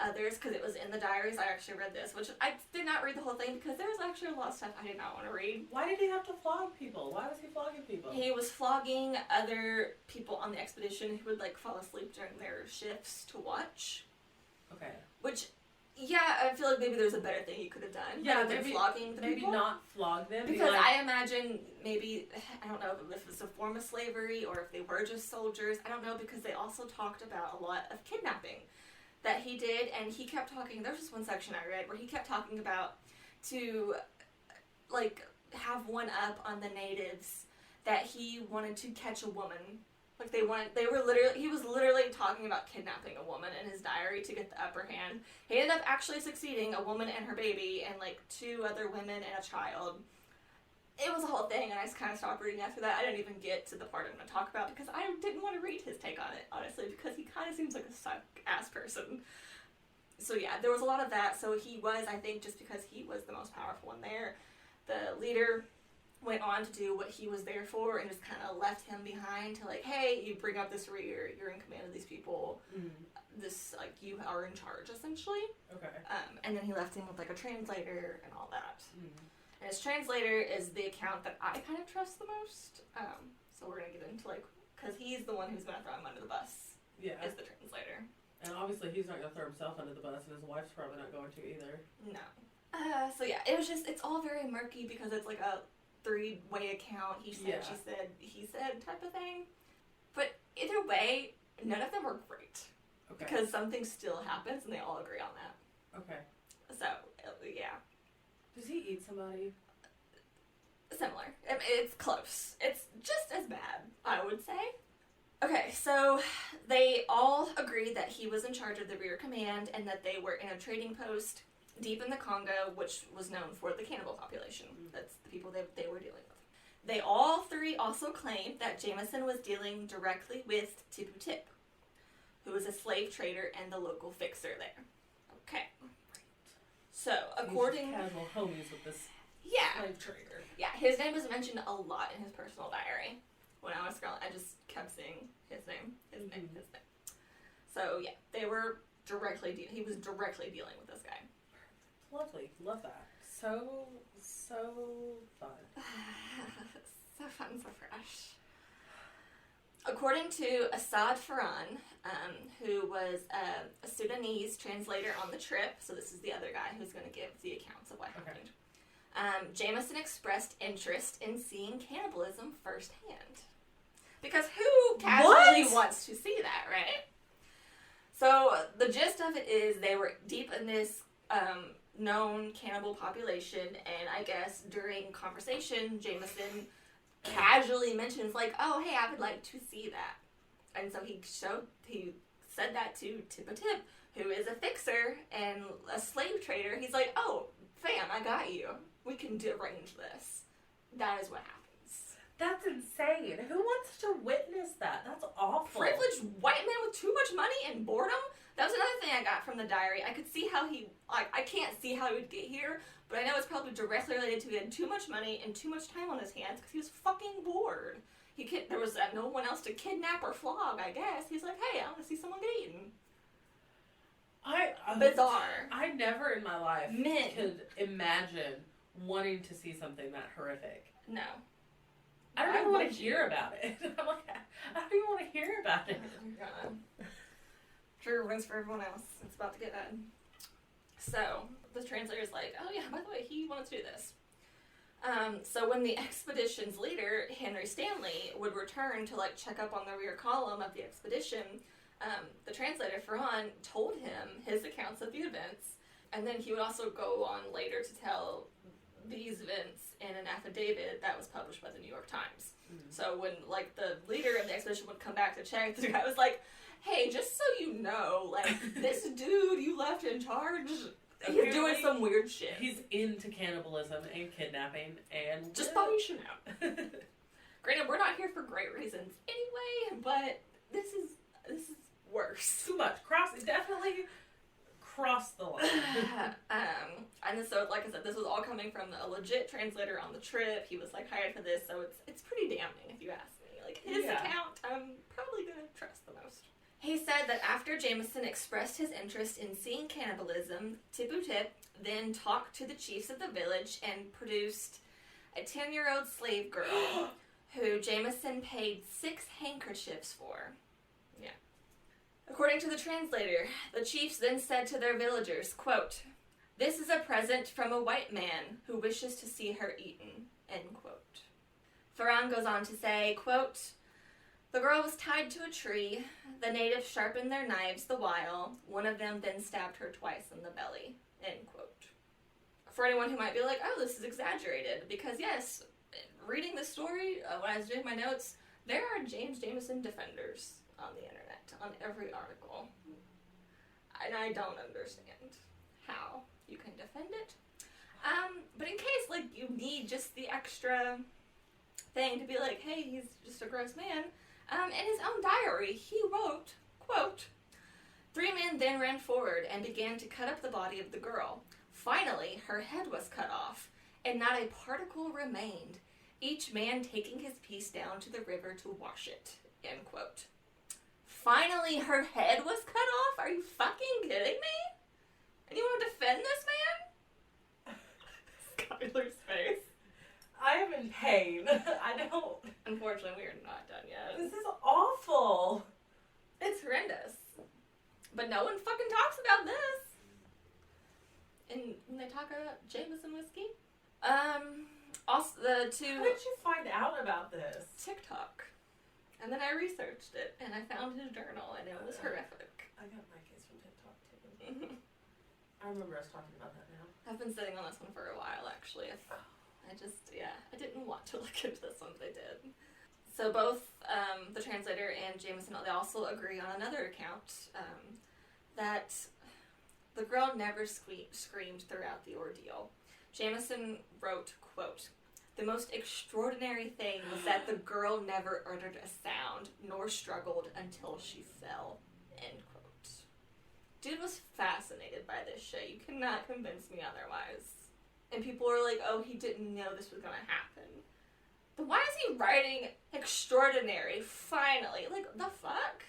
S2: others, because it was in the diaries. I actually read this, which I did not read the whole thing because there was actually a lot of stuff I did not want to read.
S1: Why did he have to flog people? Why was he flogging people?
S2: He was flogging other people on the expedition who would, like, fall asleep during their shifts to watch.
S1: Okay.
S2: Which, yeah, I feel like maybe there's a better thing you could have done.
S1: Yeah,
S2: maybe flogging the
S1: maybe
S2: people.
S1: not flog them.
S2: Because I imagine maybe, I don't know if it's a form of slavery or if they were just soldiers. I don't know, because they also talked about a lot of kidnapping that he did, and he kept talking. There's just one section I read where he kept talking about to, like, have one up on the natives that he wanted to catch a woman. Like, he was literally talking about kidnapping a woman in his diary to get the upper hand. He ended up actually succeeding, a woman and her baby, and, like, 2 other women and a child. It was a whole thing, and I just kind of stopped reading after that. I didn't even get to the part I'm going to talk about because I didn't want to read his take on it, honestly, because he kind of seems like a suck-ass person. So yeah, there was a lot of that. So he was, I think, just because he was the most powerful one there, the leader went on to do what he was there for and just kind of left him behind to, like, hey, you bring up this rear, you're in command of these people, this, like, you are in charge, essentially. Okay. And then he left him with, like, a translator and all that. And his translator is the account that I kind of trust the most. So we're going to get into, like, because he's the one who's going to throw him under the bus. Yeah. Is the translator.
S1: And obviously he's not going to throw himself under the bus, and his wife's probably not going to either.
S2: No. So yeah, it was just, it's all very murky because it's like a 3-way account. He said, she said, he said type of thing. But either way, none of them were great. Okay. Because something still happens, and they all agree on that. Okay. So, yeah.
S1: Does he eat somebody?
S2: Similar. I mean, it's close. It's just as bad, I would say. Okay, so they all agreed that he was in charge of the rear command and that they were in a trading post deep in the Congo, which was known for the cannibal population. That's the people they were dealing with. They all 3 also claimed that Jameson was dealing directly with Tipu Tip, who was a slave trader and the local fixer there. Okay. So, according...
S1: He's casual homies with this slave trader.
S2: Yeah, his name was mentioned a lot in his personal diary. When I was scrolling, I just kept seeing his name. So, yeah, they were directly... he was directly dealing with this guy.
S1: Lovely. Love that. So fun.
S2: So fun, so fresh. According to Asad Farhan, who was a Sudanese translator on the trip, so this is the other guy who's going to give the accounts of what happened. Jameson expressed interest in seeing cannibalism firsthand. Because who casually wants to see that, right? So the gist of it is they were deep in this known cannibal population, and I guess during conversation, Jameson casually mentions, like, oh, hey, I would like to see that. And so he said that to Tip, who is a fixer and a slave trader. He's like, oh, fam, I got you. We can arrange this. That is what happens.
S1: That's insane. Who wants to witness that? That's awful.
S2: Privileged white man with too much money and boredom? That was another thing I got from the diary. I could see how I can't see how he would get here, but I know it's probably directly related to he had too much money and too much time on his hands because he was fucking bored. There was no one else to kidnap or flog, I guess. He's like, hey, I want to see someone get eaten. Bizarre.
S1: I never in my life could imagine wanting to see something that horrific.
S2: No.
S1: I don't even want to hear about it. I'm like, I don't even want to hear about it.
S2: Oh, God. Trigger warnings for everyone else. It's about to get bad. So, the translator's like, oh yeah, by the way, he wanted to do this. So when the expedition's leader, Henry Stanley, would return to, like, check up on the rear column of the expedition, the translator, Ferran, told him his accounts of the events, and then he would also go on later to tell these events in an affidavit that was published by the New York Times. Mm-hmm. So when, like, the leader of the expedition would come back to check, the guy was like, hey, just so you know, like, this dude you left in charge, he's doing some weird shit.
S1: He's into cannibalism and kidnapping and...
S2: Just thought you should know. Granted, we're not here for great reasons anyway, but this is worse.
S1: Too much. Definitely cross the line.
S2: And so, like I said, this was all coming from a legit translator on the trip. He was, like, hired for this, so it's pretty damning, if you ask me. Like, his account, I'm probably gonna trust the most. He said that after Jameson expressed his interest in seeing cannibalism, Tiputip then talked to the chiefs of the village and produced a 10-year-old slave girl who Jameson paid 6 handkerchiefs for. Yeah. According to the translator, the chiefs then said to their villagers, quote, "This is a present from a white man who wishes to see her eaten," end quote. Ferran goes on to say, quote, "The girl was tied to a tree. The natives sharpened their knives the while. One of them then stabbed her twice in the belly," end quote. For anyone who might be like, oh, this is exaggerated, because yes, reading the story, when I was doing my notes, there are James Jameson defenders on the internet, on every article. And I don't understand how you can defend it. But in case, like, you need just the extra thing to be like, hey, he's just a gross man, in his own diary, he wrote, quote, "3 men then ran forward and began to cut up the body of the girl. Finally, her head was cut off, and not a particle remained, each man taking his piece down to the river to wash it," end quote. Finally, her head was cut off? Are you fucking kidding me? And you want to defend this man? Skylar's face.
S1: I am in pain. I don't...
S2: Unfortunately, we are not done yet.
S1: This is awful.
S2: It's horrendous. But no one fucking talks about this. And when they talk about Jameson whiskey. Also, the two...
S1: How did you find out about this?
S2: TikTok. And then I researched it, and I found his journal, and it was horrific.
S1: I got my case from TikTok, too. I remember us talking about that now.
S2: I've been sitting on this one for a while, actually. I didn't want to look into this one, but I did. So both the translator and Jameson, they also agree on another account, that the girl never screamed throughout the ordeal. Jameson wrote, quote, "The most extraordinary thing was that the girl never uttered a sound, nor struggled until she fell," end quote. Dude was fascinated by this shit. You cannot convince me otherwise. And people were like, oh, he didn't know this was gonna happen. But why is he writing extraordinary, finally? Like, the fuck?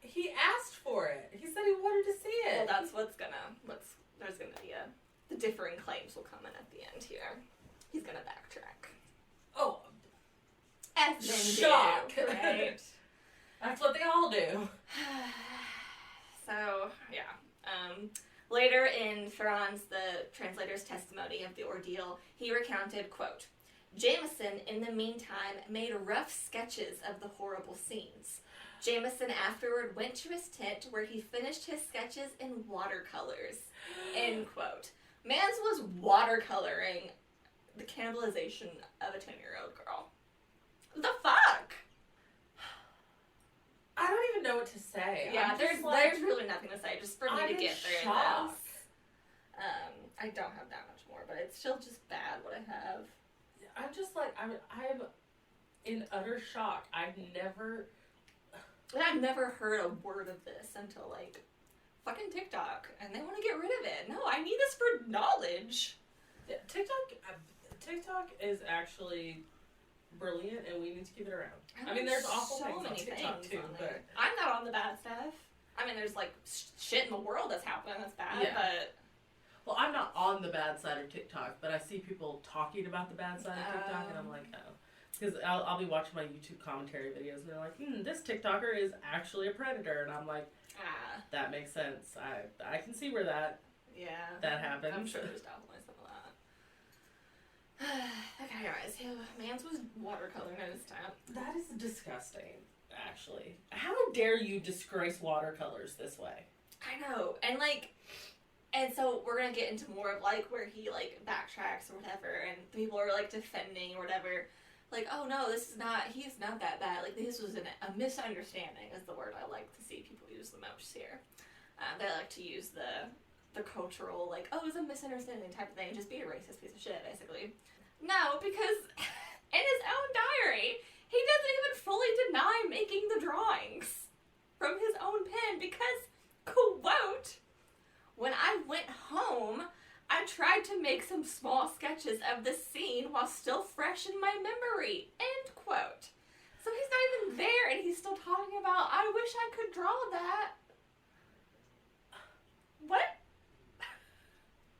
S1: He asked for it. He said he wanted to see it.
S2: Well, that's there's gonna be the differing claims will come in at the end here. He's gonna backtrack.
S1: Oh.
S2: Shock. Right?
S1: That's what they all do.
S2: So, yeah. Later in Ferran's, the translator's testimony of the ordeal, he recounted, quote, Jameson, in the meantime, made rough sketches of the horrible scenes. Jameson afterward went to his tent where he finished his sketches in watercolors. End quote. Mans was watercoloring the cannibalization of a 10-year-old girl. The fuck?
S1: I don't even know what to say.
S2: Yeah, there's really nothing to say, just for me to get through
S1: shock.
S2: this. I don't have that much more, but it's still just bad what I have.
S1: I'm just like, I'm in utter shock. I've never heard
S2: a word of this until, like, fucking TikTok, and they want to get rid of it. No, I need this for knowledge.
S1: Yeah, TikTok is actually brilliant, and we need to keep it around. I mean, there's awful things on TikTok too, but
S2: I'm not on the bad stuff. I mean, there's like shit in the world that's happening that's bad,
S1: yeah.
S2: but
S1: well, I'm not on the bad side of TikTok, but I see people talking about the bad side of TikTok, and I'm like, oh. Because I'll be watching my YouTube commentary videos, and they're like, this TikToker is actually a predator, and I'm like, that makes sense. I can see where that happens.
S2: I'm sure there's definitely some of that. Okay, anyways, Mans was watercoloring his tent.
S1: That is disgusting, actually. How dare you disgrace watercolors this way?
S2: I know, and so we're gonna get into more of, like, where he, like, backtracks or whatever, and people are, like, defending or whatever. Like, oh no, he's not that bad. Like, this was a misunderstanding is the word I like to see people use the most here. They like to use the cultural, like, oh, it was a misunderstanding type of thing. Just be a racist piece of shit, basically. No, because in his own diary, he doesn't even fully deny making the drawings from his own pen because, quote, when I went home, I tried to make some small sketches of the scene while still fresh in my memory. End quote. So he's not even there, and he's still talking about, I wish I could draw that. What?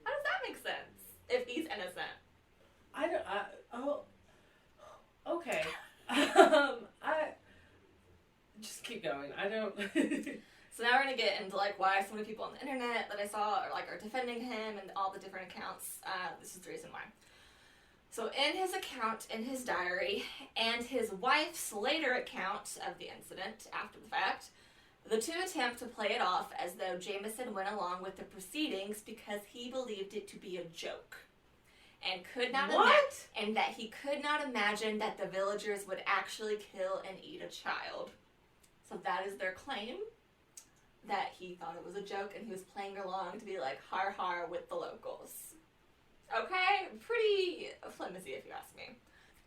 S2: How does that make sense? If he's innocent.
S1: Okay. Just keep going. I don't...
S2: So now we're going to get into, like, why so many people on the internet that I saw are defending him and all the different accounts. This is the reason why. So in his account, in his diary, and his wife's later account of the incident after the fact, the two attempt to play it off as though Jameson went along with the proceedings because he believed it to be a joke. And and that he could not imagine that the villagers would actually kill and eat a child. So that is their claim. That he thought it was a joke and he was playing along to be like, har har with the locals. Okay? Pretty flimsy if you ask me.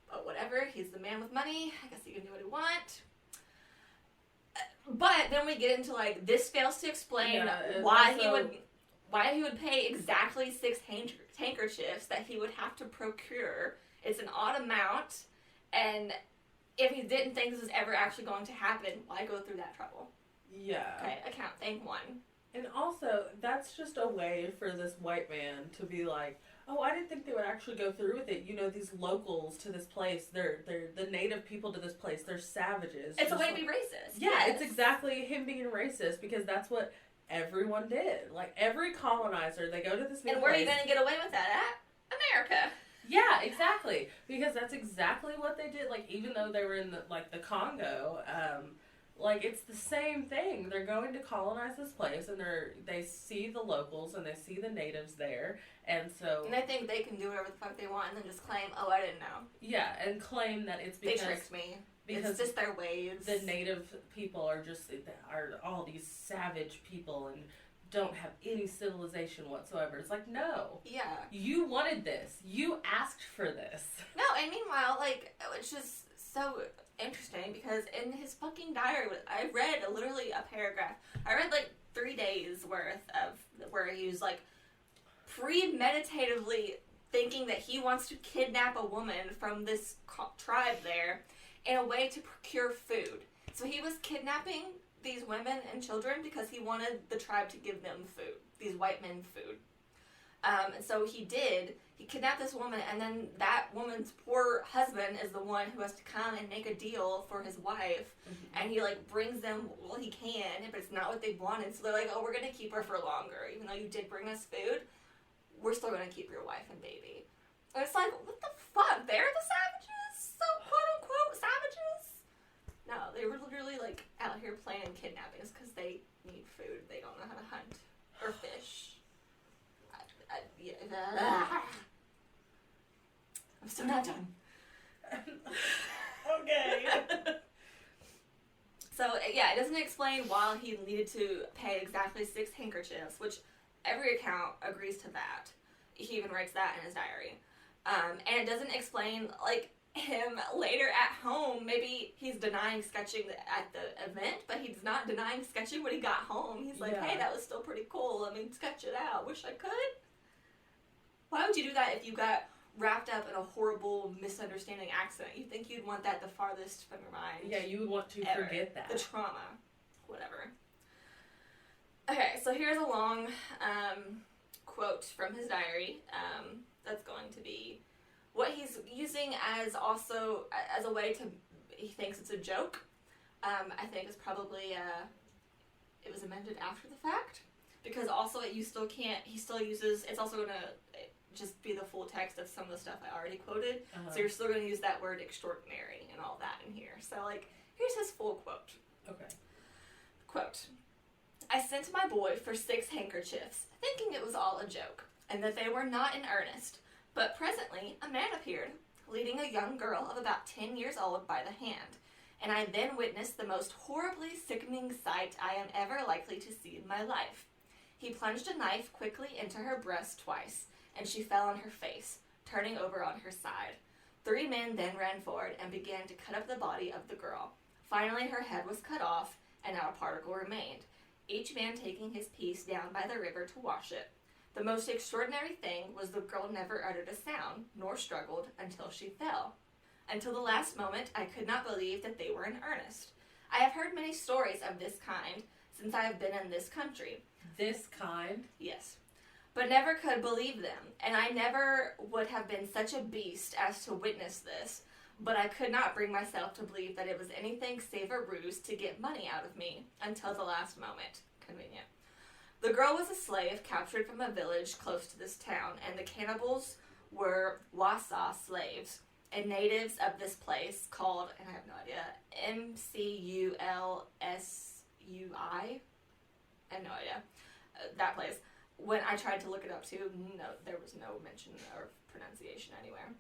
S2: But whatever, he's the man with money. I guess he can do what he wants. But then we get into, like, this fails to explain why he would pay exactly 6 handkerchiefs that he would have to procure. It's an odd amount, and if he didn't think this was ever actually going to happen, why go through that trouble?
S1: Yeah.
S2: Okay, account thing 1.
S1: And also, that's just a way for this white man to be like, oh, I didn't think they would actually go through with it. You know, these locals to this place, they're the native people to this place, they're savages.
S2: It's a way to be racist.
S1: Yeah, yes. It's exactly him being racist because that's what everyone did. Like, every colonizer, they go to this new
S2: And where
S1: place.
S2: are you going to get away with that at? America.
S1: Yeah, exactly. Because that's exactly what they did. Like, even though they were in the Congo, like, it's the same thing. They're going to colonize this place, and they see the locals, and they see the natives there, and so...
S2: And they think they can do whatever the fuck they want, and then just claim, oh, I didn't know.
S1: Yeah, and claim that it's because...
S2: They tricked me.
S1: Because
S2: it's just their ways.
S1: The native people are all these savage people, and don't have any civilization whatsoever. It's like, no.
S2: Yeah.
S1: You wanted this. You asked for this.
S2: No, and meanwhile, like, it's just so... interesting because in his fucking diary, I read literally a paragraph. I read like 3 days worth of where he was like premeditatively thinking that he wants to kidnap a woman from this tribe there in a way to procure food. So he was kidnapping these women and children because he wanted the tribe to give them food, these white men food. And so he kidnapped this woman, and then that woman's poor husband is the one who has to come and make a deal for his wife, and he, like, brings them all he can, but it's not what they wanted, so they're like, oh, we're gonna keep her for longer, even though you did bring us food, we're still gonna keep your wife and baby. And it's like, what the fuck, they're the savages? So, quote-unquote, savages? No, they were literally, like, out here planning kidnappings because they need food, they don't know how to hunt, or fish. I'm still not done.
S1: Okay.
S2: So, yeah, it doesn't explain why he needed to pay exactly 6 handkerchiefs, which every account agrees to that. He even writes that in his diary. And it doesn't explain, like, him later at home. Maybe he's denying sketching at the event, but he's not denying sketching when he got home. He's like, hey, that was still pretty cool. I mean, sketch it out. Wish I could. Why would you do that if you got wrapped up in a horrible misunderstanding accident? You think you'd want that the farthest from your mind.
S1: Yeah, you would want to forget that.
S2: The trauma. Whatever. Okay, so here's a long quote from his diary. That's going to be what he's using as also as a way to, he thinks it's a joke. I think it's probably, it was amended after the fact. Because also he still uses, it's also going to just be the full text of some of the stuff I already quoted. So you're still going to use that word extraordinary and all that in here. So, like, here's his full quote.
S1: Okay.
S2: Quote, I sent my boy for 6 handkerchiefs, thinking it was all a joke, and that they were not in earnest. But presently a man appeared, leading a young girl of about 10 years old by the hand, and I then witnessed the most horribly sickening sight I am ever likely to see in my life. He plunged a knife quickly into her breast twice, and she fell on her face, turning over on her side. 3 men then ran forward and began to cut up the body of the girl. Finally her head was cut off, and not a particle remained, each man taking his piece down by the river to wash it. The most extraordinary thing was the girl never uttered a sound, nor struggled, until she fell. Until the last moment, I could not believe that they were in earnest. I have heard many stories of this kind since I have been in this country.
S1: This kind?
S2: Yes. But never could believe them, and I never would have been such a beast as to witness this, but I could not bring myself to believe that it was anything save a ruse to get money out of me until the last moment. Convenient. The girl was a slave captured from a village close to this town, and the cannibals were Wassa slaves, and natives of this place called, and I have no idea, Mculsui? I have no idea. That place. When I tried to look it up too, no, there was no mention or pronunciation anywhere.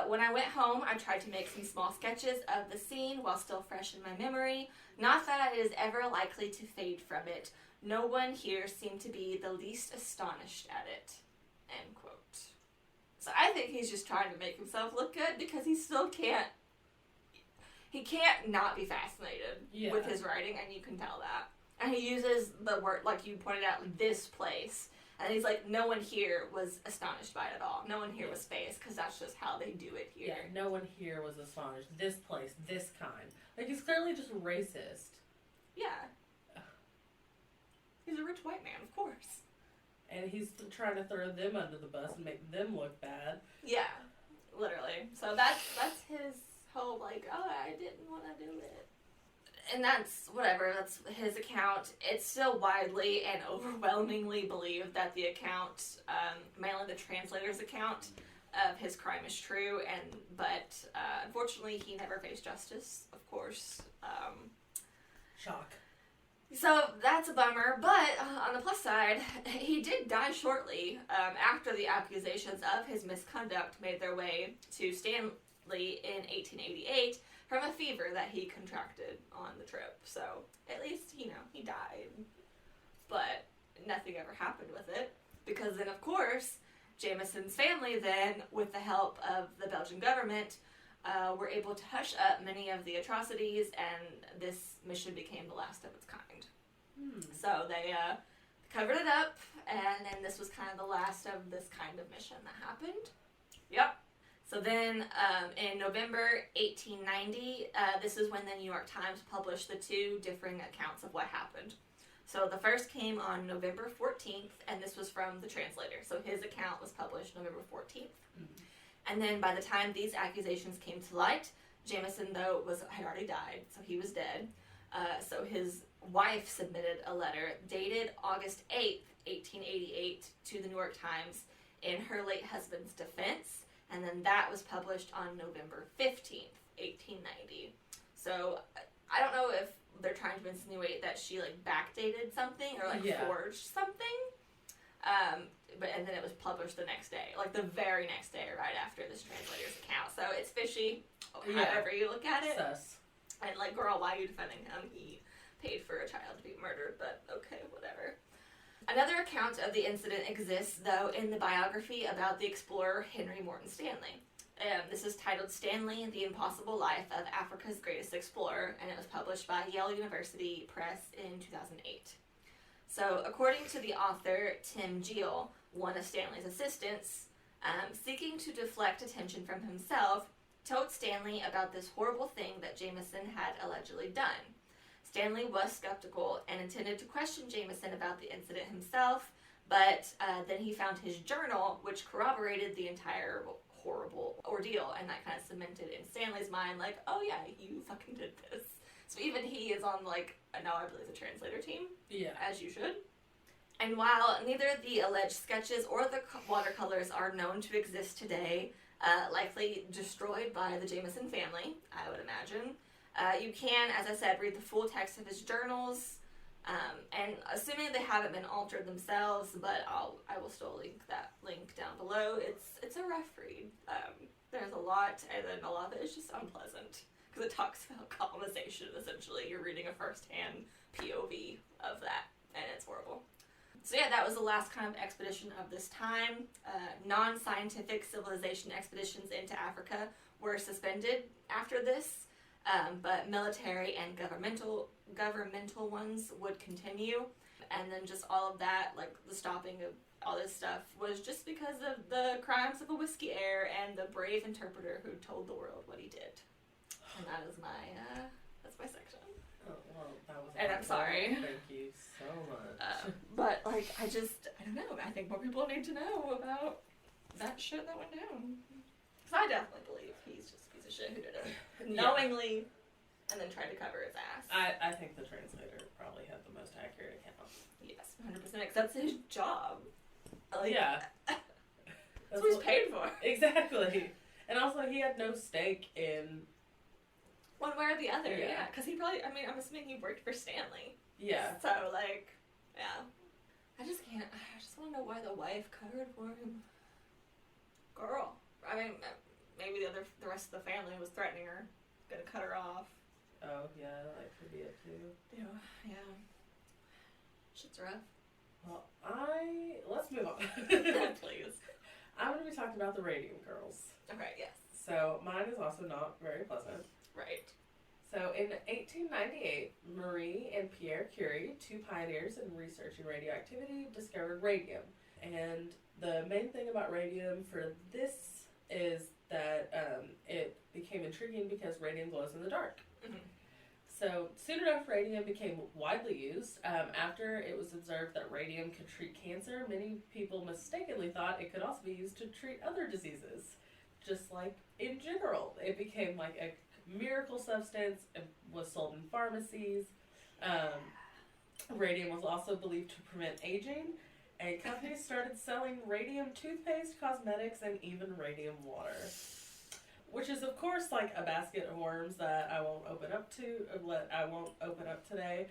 S2: When I went home, I tried to make some small sketches of the scene while still fresh in my memory. Not that it is ever likely to fade from it. No one here seemed to be the least astonished at it. End quote. So I think he's just trying to make himself look good because he still can't. He can't not be fascinated with his writing, and you can tell that. And he uses the word, like you pointed out, this place. And he's like, no one here was astonished by it at all. No one here was fazed, because that's just how they do it here.
S1: Yeah, no one here was astonished. This place, this kind. Like, he's clearly just racist.
S2: Yeah. He's a rich white man, of course.
S1: And he's trying to throw them under the bus and make them look bad.
S2: Yeah, literally. So that's his whole, like, oh, I didn't want to do it. And that's, whatever, that's his account. It's still widely and overwhelmingly believed that the account, mainly the translator's account of his crime is true, but unfortunately he never faced justice, of course.
S1: Shock.
S2: So that's a bummer, but on the plus side, he did die shortly after the accusations of his misconduct made their way to Stanley in 1888 from a fever that he contracted on the trip. So at least, he died. But nothing ever happened with it, because then, of course, Jameson's family then, with the help of the Belgian government, were able to hush up many of the atrocities, and this mission became the last of its kind. So they covered it up, and then this was kind of the last of this kind of mission that happened. Yep. So then in November 1890, this is when the New York Times published the 2 differing accounts of what happened. So the first came on November 14th, and this was from the translator. So his account was published November 14th. Mm-hmm. And then by the time these accusations came to light, Jameson, though, had already died, so he was dead. So his wife submitted a letter dated August 8th, 1888, to the New York Times in her late husband's defense, and then that was published on November 15th, 1890. So I don't know if they're trying to insinuate that she backdated something or forged something, and then it was published the next day, the very next day, right after this translator's account. So it's fishy, however you look at it.
S1: Sus. And
S2: girl, why are you defending him? He paid for a child to be murdered, but okay, whatever. Another account of the incident exists, though, in the biography about the explorer Henry Morton Stanley. This is titled Stanley, The Impossible Life of Africa's Greatest Explorer, and it was published by Yale University Press in 2008. So, according to the author, Tim Geel, one of Stanley's assistants, seeking to deflect attention from himself, told Stanley about this horrible thing that Jameson had allegedly done. Stanley was skeptical and intended to question Jameson about the incident himself, but then he found his journal, which corroborated the entire horrible ordeal, and that kind of cemented in Stanley's mind, oh yeah, you fucking did this. So even he is on, now I believe the translator team.
S1: Yeah.
S2: As you should. And while neither the alleged sketches or the watercolors are known to exist today, likely destroyed by the Jameson family, I would imagine, you can, as I said, read the full text of his journals, and assuming they haven't been altered themselves, but I will still link that link down below. It's a rough read. There's a lot, and then a lot of it is just unpleasant, because it talks about colonization, essentially. You're reading a first-hand POV of that, and it's horrible. So yeah, that was the last kind of expedition of this time. Non-scientific civilization expeditions into Africa were suspended after this, but military and governmental ones would continue. And then just all of that, the stopping of all this stuff, was just because of the crimes of a whiskey heir and the brave interpreter who told the world what he did. And that is that's my section.
S1: Oh, well, that was
S2: and I'm sorry.
S1: Thank you so much.
S2: But, I don't know. I think more people need to know about that shit that went down. Because I definitely believe he's just a piece of shit who did it knowingly and then tried to cover his ass.
S1: I think the translator probably had the most accurate account.
S2: Yes, 100%. Because that's his job.
S1: Yeah.
S2: That's what he's paid for.
S1: Exactly. And also, he had no stake in
S2: one way or the other, yeah. Because he probably, I'm assuming he worked for Stanley.
S1: Yeah.
S2: So, yeah. I just want to know why the wife covered for him. Girl. Maybe the rest of the family was threatening her. Gonna cut her off.
S1: Oh, yeah, that could be it, too.
S2: Yeah. Shit's rough.
S1: Well, let's move on.
S2: Please.
S1: I'm going to be talking about the Radium Girls.
S2: Okay, yes.
S1: So, mine is also not very pleasant.
S2: Right.
S1: So, in 1898, Marie and Pierre Curie, two pioneers in researching radioactivity, discovered radium. And the main thing about radium for this is that it became intriguing because radium glows in the dark.
S2: Mm-hmm.
S1: So, soon enough, radium became widely used. After it was observed that radium could treat cancer, many people mistakenly thought it could also be used to treat other diseases. Just like in general, it became a miracle substance. It was sold in pharmacies. Radium was also believed to prevent aging, and companies started selling radium toothpaste, cosmetics, and even radium water. Which is, of course, a basket of worms that I won't open up today.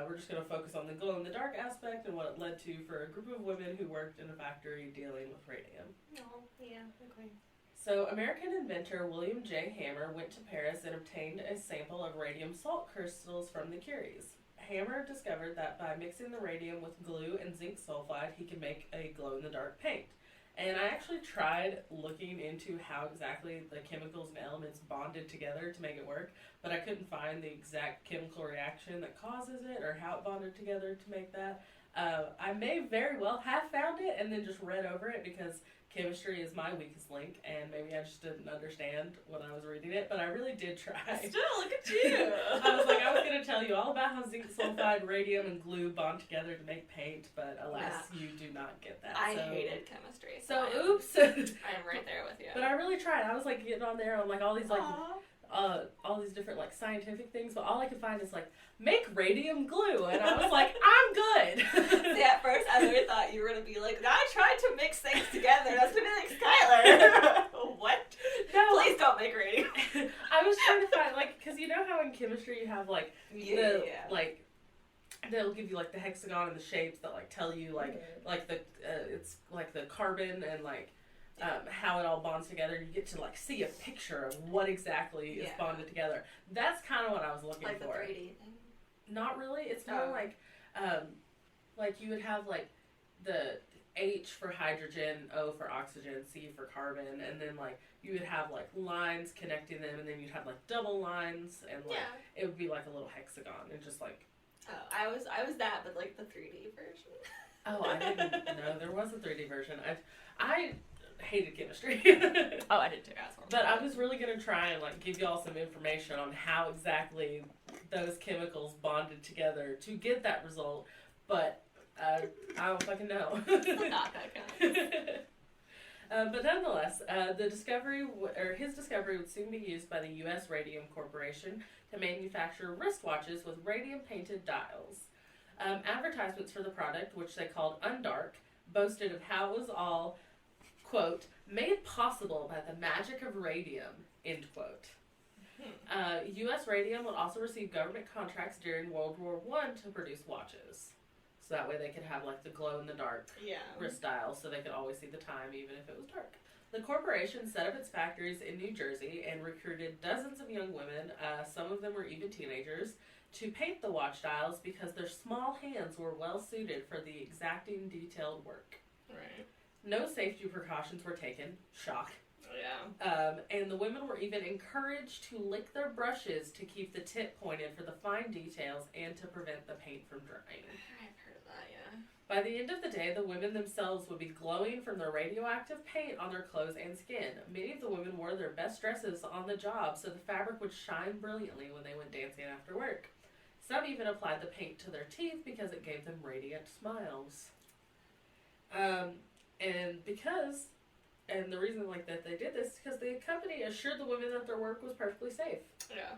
S1: We're just going to focus on the glow-in-the-dark aspect and what it led to for a group of women who worked in a factory dealing with radium.
S2: Oh, yeah, okay.
S1: So, American inventor William J. Hammer went to Paris and obtained a sample of radium salt crystals from the Curies. Hammer discovered that by mixing the radium with glue and zinc sulfide, he could make a glow-in-the-dark paint. And I actually tried looking into how exactly the chemicals and elements bonded together to make it work, but I couldn't find the exact chemical reaction that causes it or how it bonded together to make that. I may very well have found it and then just read over it because chemistry is my weakest link, and maybe I just didn't understand when I was reading it, but I really did try.
S2: Still, look at you!
S1: I was going to tell tell you all about how zinc sulfide, radium, and glue bond together to make paint, but alas, you do not get that.
S2: I hated chemistry.
S1: So, oops.
S2: I'm right there with you.
S1: But I really tried. I was like getting on there on like all these like all these different like scientific things, but all I could find is like make radium glue, and I was like, I'm good.
S2: See, at first I really thought you were gonna be like, I tried to mix things together. That's gonna be like Skylar. What?
S1: No,
S2: please don't make radium.
S1: I was trying to find like, because you know how in chemistry you have like like they'll give you like the hexagon and the shapes that like tell you like the it's like the carbon and like how it all bonds together. You get to like see a picture of what exactly is bonded together. That's kind of what I was looking
S2: like
S1: for.
S2: Like the 3D thing?
S1: Not really. It's more like you would have like the H for hydrogen, O for oxygen, C for carbon, and then like you would have like lines connecting them, and then you'd have like double lines, and like it would be like a little hexagon, and just like.
S2: Oh, I was that, but like the 3D version.
S1: Oh, I didn't know there was a 3D version. I hated chemistry.
S2: Oh, I did too.
S1: But I was really gonna try and like give y'all some information on how exactly those chemicals bonded together to get that result, but I don't fucking know.
S2: Not that kind.
S1: But nonetheless, his discovery would soon be used by the U.S. Radium Corporation to manufacture wristwatches with radium-painted dials. Advertisements for the product, which they called Undark, boasted of how it was all, quote, made possible by the magic of radium, end quote. U.S. Radium would also receive government contracts during World War I to produce watches. So that way they could have like the glow-in-the-dark wrist dial so they could always see the time even if it was dark. The corporation set up its factories in New Jersey and recruited dozens of young women, some of them were even teenagers, to paint the watch dials because their small hands were well suited for the exacting detailed work.
S2: Right.
S1: No safety precautions were taken. Shock.
S2: Yeah.
S1: And the women were even encouraged to lick their brushes to keep the tip pointed for the fine details and to prevent the paint from drying.
S2: I've heard of that, yeah.
S1: By the end of the day, the women themselves would be glowing from the radioactive paint on their clothes and skin. Many of the women wore their best dresses on the job, so the fabric would shine brilliantly when they went dancing after work. Some even applied the paint to their teeth because it gave them radiant smiles. And the reason like that they did this is because the company assured the women that their work was perfectly safe.
S2: Yeah.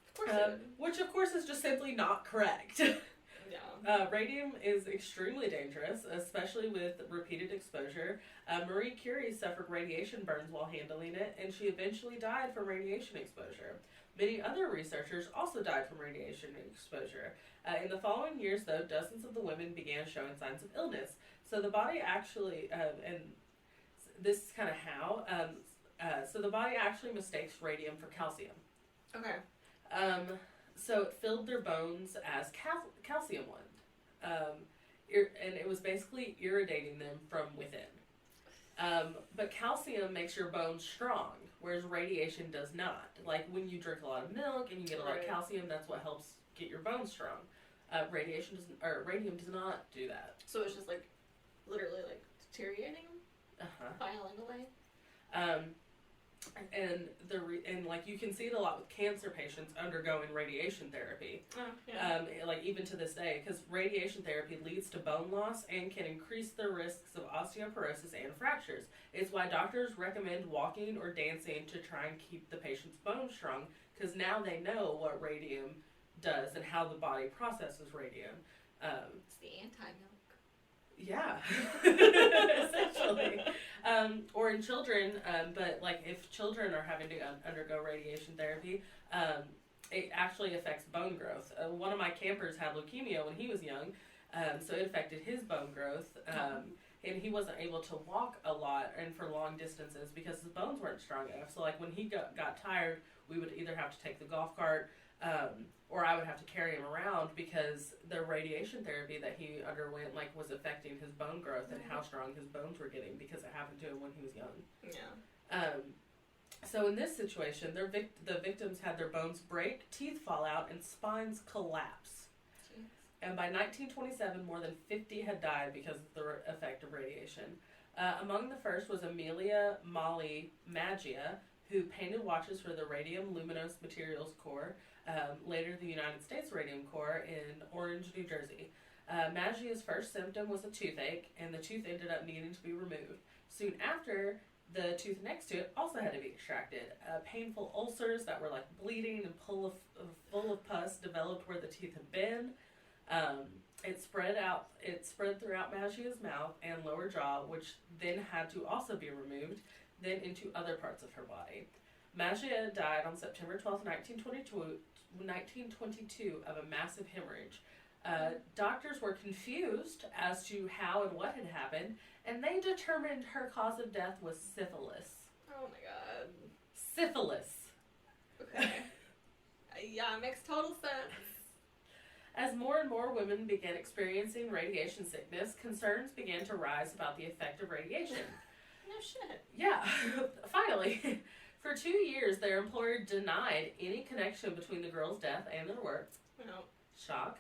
S2: Of course
S1: which of course is just simply not correct.
S2: Yeah.
S1: Radium is extremely dangerous, especially with repeated exposure. Marie Curie suffered radiation burns while handling it, and she eventually died from radiation exposure. Many other researchers also died from radiation exposure. In the following years, though, dozens of the women began showing signs of illness. So the body actually, and this is kind of how, so the body actually mistakes radium for calcium.
S2: Okay.
S1: So it filled their bones as calcium would. And it was basically irritating them from within. But calcium makes your bones strong, whereas radiation does not. Like when you drink a lot of milk and you get a lot of calcium, that's what helps get your bones strong. Radium does not do that.
S2: So it's just like literally like deteriorating, filing away.
S1: And like you can see it a lot with cancer patients undergoing radiation therapy. Like even to this day, because radiation therapy leads to bone loss and can increase the risks of osteoporosis and fractures. It's why doctors recommend walking or dancing to try and keep the patient's bones strong, because now they know what radium does and how the body processes radium.
S2: It's the anti-milk.
S1: Yeah, essentially. Or in children, but like if children are having to undergo radiation therapy, it actually affects bone growth. One of my campers had leukemia when he was young, so it affected his bone growth, and he wasn't able to walk a lot and for long distances because his bones weren't strong enough. So like when he got tired, we would either have to take the golf cart, or I would have to carry him around because the radiation therapy that he underwent like was affecting his bone growth and how strong his bones were getting because it happened to him when he was young.
S2: Yeah.
S1: So in this situation, the victims had their bones break, teeth fall out, and spines collapse. Jeez. And by 1927, more than 50 had died because of the effect of radiation. Among the first was Amelia Molly Maggia, who painted watches for the Radium Luminous Materials Corps. Later, the United States Radium Corps in Orange, New Jersey. Maggia's first symptom was a toothache, and the tooth ended up needing to be removed. Soon after, the tooth next to it also had to be extracted. Painful ulcers that were like bleeding and full of pus developed where the teeth had been. It spread throughout Maggia's mouth and lower jaw, which then had to also be removed, then into other parts of her body. Maggia died on September 12, 1922 of a massive hemorrhage. Doctors were confused as to how and what had happened, and they determined her cause of death was syphilis.
S2: Oh my god.
S1: Syphilis.
S2: Okay. Yeah, it makes total sense.
S1: As more and more women began experiencing radiation sickness, concerns began to rise about the effect of radiation.
S2: No shit.
S1: Yeah, finally. For 2 years, their employer denied any connection between the girl's death and their work.
S2: No.
S1: Shock.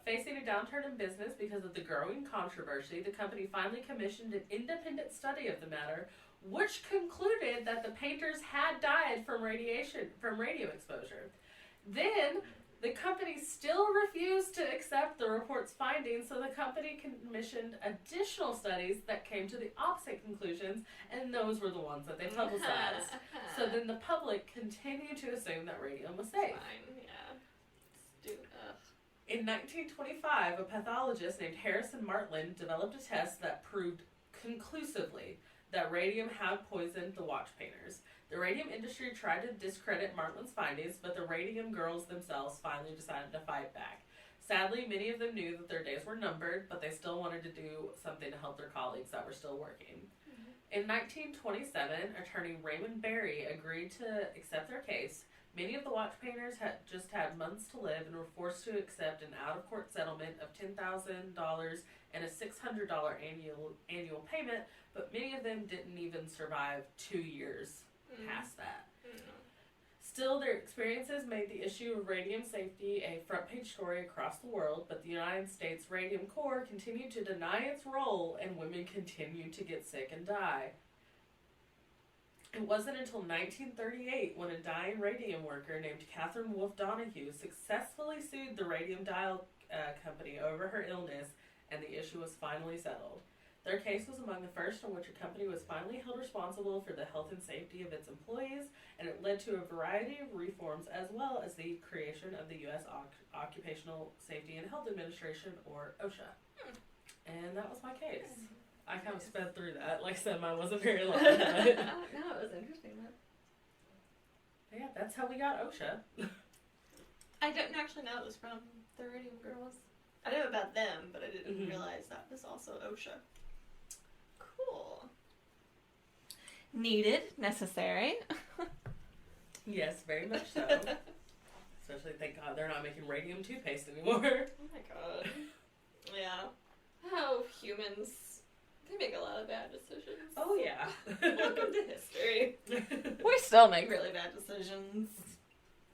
S1: Facing a downturn in business because of the growing controversy, the company finally commissioned an independent study of the matter, which concluded that the painters had died from radio exposure. Then, the company still refused to accept the report's findings, so the company commissioned additional studies that came to the opposite conclusions, and those were the ones that they publicized. So then the public continued to assume that radium was safe.
S2: Fine, yeah. Stupid.
S1: In 1925, a pathologist named Harrison Martland developed a test that proved conclusively that radium had poisoned the watch painters. The radium industry tried to discredit Martland's findings, but the Radium Girls themselves finally decided to fight back. Sadly, many of them knew that their days were numbered, but they still wanted to do something to help their colleagues that were still working. Mm-hmm. In 1927, attorney Raymond Barry agreed to accept their case. Many of the watch painters had just had months to live and were forced to accept an out-of-court settlement of $10,000 and a $600 annual payment, but many of them didn't even survive 2 years past that. Still, their experiences made the issue of radium safety a front-page story across the world, but the United States Radium Corps continued to deny its role, and women continued to get sick and die. It wasn't until 1938 when a dying radium worker named Catherine Wolfe Donahue successfully sued the Radium Dial company over her illness, and the issue was finally settled. Their case was among the first in which a company was finally held responsible for the health and safety of its employees, and it led to a variety of reforms as well as the creation of the U.S. Occupational Safety and Health Administration, or OSHA. And that was my case. I kind of sped through that. Like I said, mine wasn't very long. But
S2: no, it was interesting.
S1: yeah, that's how we got OSHA.
S2: I didn't actually know it was from the Radium Girls. I knew about them, but I didn't realize that was also OSHA. Cool. Needed, necessary.
S1: Yes, very much so. Especially, thank God, they're not making radium toothpaste anymore.
S2: Oh my god. Yeah. How humans, they make a lot of bad decisions.
S1: Oh yeah.
S2: Welcome to history. We still make really bad decisions.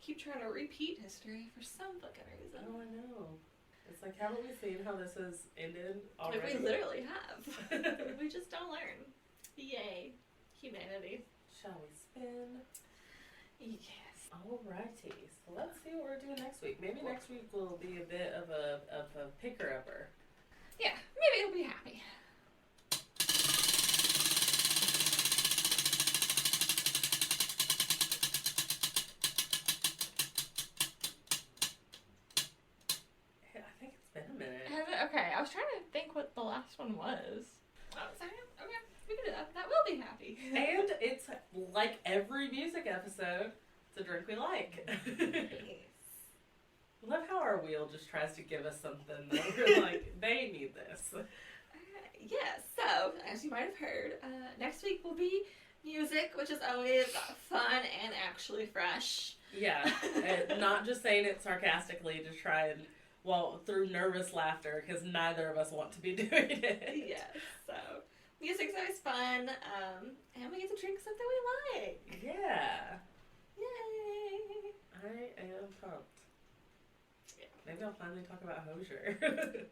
S2: Keep trying to repeat history for some fucking reason.
S1: Oh, I know. It's like, haven't we seen how this has ended already?
S2: Like, we literally have. We just don't learn. Yay. Humanity.
S1: Shall we spin?
S2: Yes.
S1: Alrighty. So let's see what we're doing next week. Maybe next week will be a bit of a picker-upper.
S2: Yeah, maybe you'll be happy. Okay, I was trying to think what the last one was. Oh, okay, we can do that. That will be happy.
S1: And it's like every music episode, it's a drink we like.
S2: Nice.
S1: I love how our wheel just tries to give us something that we're like, they need this.
S2: Yes, so, as you might have heard, next week will be music, which is always fun and actually fresh.
S1: Yeah, not just saying it sarcastically to try and, well, through nervous laughter, because neither of us want to be doing it.
S2: Yes, so music's always fun, and we get to drink something we like.
S1: Yeah.
S2: Yay!
S1: I am pumped.
S2: Yeah.
S1: Maybe I'll finally talk about Hosier.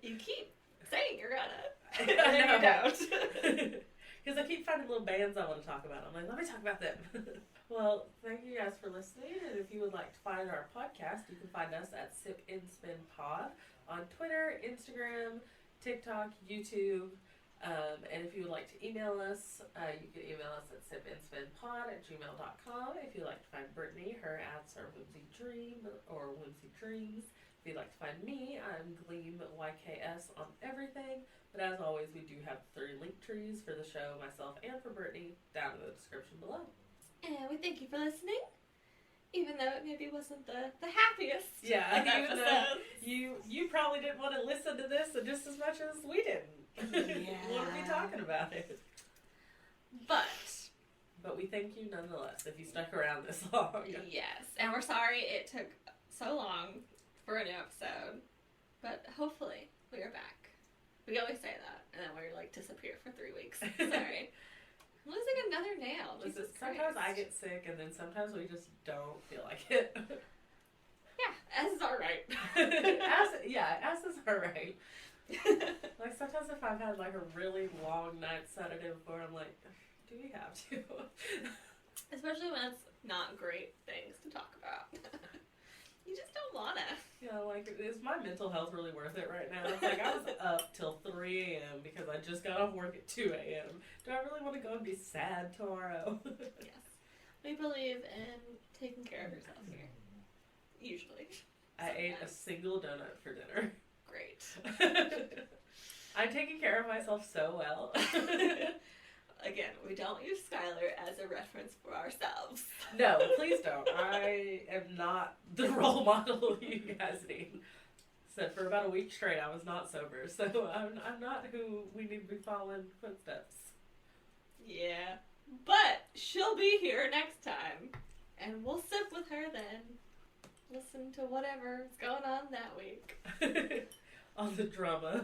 S2: You keep saying you're gonna,
S1: I
S2: and then you don't.
S1: Because I keep finding little bands I want to talk about. I'm like, let me talk about them. Well, thank you guys for listening. And if you would like to find our podcast, you can find us at Sip and Spin Pod on Twitter, Instagram, TikTok, YouTube. And if you would like to email us, you can email us at sipandspinpod@gmail.com. If you'd like to find Brittany, her ads are Whimsy Dream or Whimsy Dreams. If you'd like to find me, I'm Gleam YKS on everything. But as always, we do have 3 link trees for the show, myself and for Brittany, down in the description below.
S2: And we thank you for listening, even though it maybe wasn't the happiest.
S1: Yeah, even though
S2: episodes.
S1: you probably didn't want to listen to this just as much as we didn't.
S2: Yeah.
S1: Want to be talking about it. But we thank you nonetheless if you stuck around this long.
S2: Yes, and we're sorry it took so long for a new episode, but hopefully we are back. We always say that, and then we like disappear for 3 weeks. Sorry. I'm losing another nail.
S1: Listen,
S2: Jesus
S1: sometimes
S2: Christ.
S1: I get sick, and then sometimes we just don't feel like it.
S2: Yeah, as is alright.
S1: as is alright. Like sometimes if I've had like a really long night sedative before, I'm like, do we have to?
S2: Especially when it's not great things to talk about. You just don't wanna.
S1: Yeah, like, is my mental health really worth it right now? It's like I was up till 3 a.m. because I just got off work at 2 a.m. Do I really want to go and be sad tomorrow?
S2: Yes. We believe in taking care of yourself here. Usually.
S1: I ate a single donut for dinner.
S2: Great.
S1: I'm taking care of myself so well.
S2: Again, we don't use Skylar as a reference for ourselves.
S1: No, please don't. I am not the role model you guys need. So for about a week straight, I was not sober. So I'm not who we need to be following footsteps.
S2: Yeah. But she'll be here next time. And we'll sip with her then. Listen to whatever's going on that week.
S1: On the drama.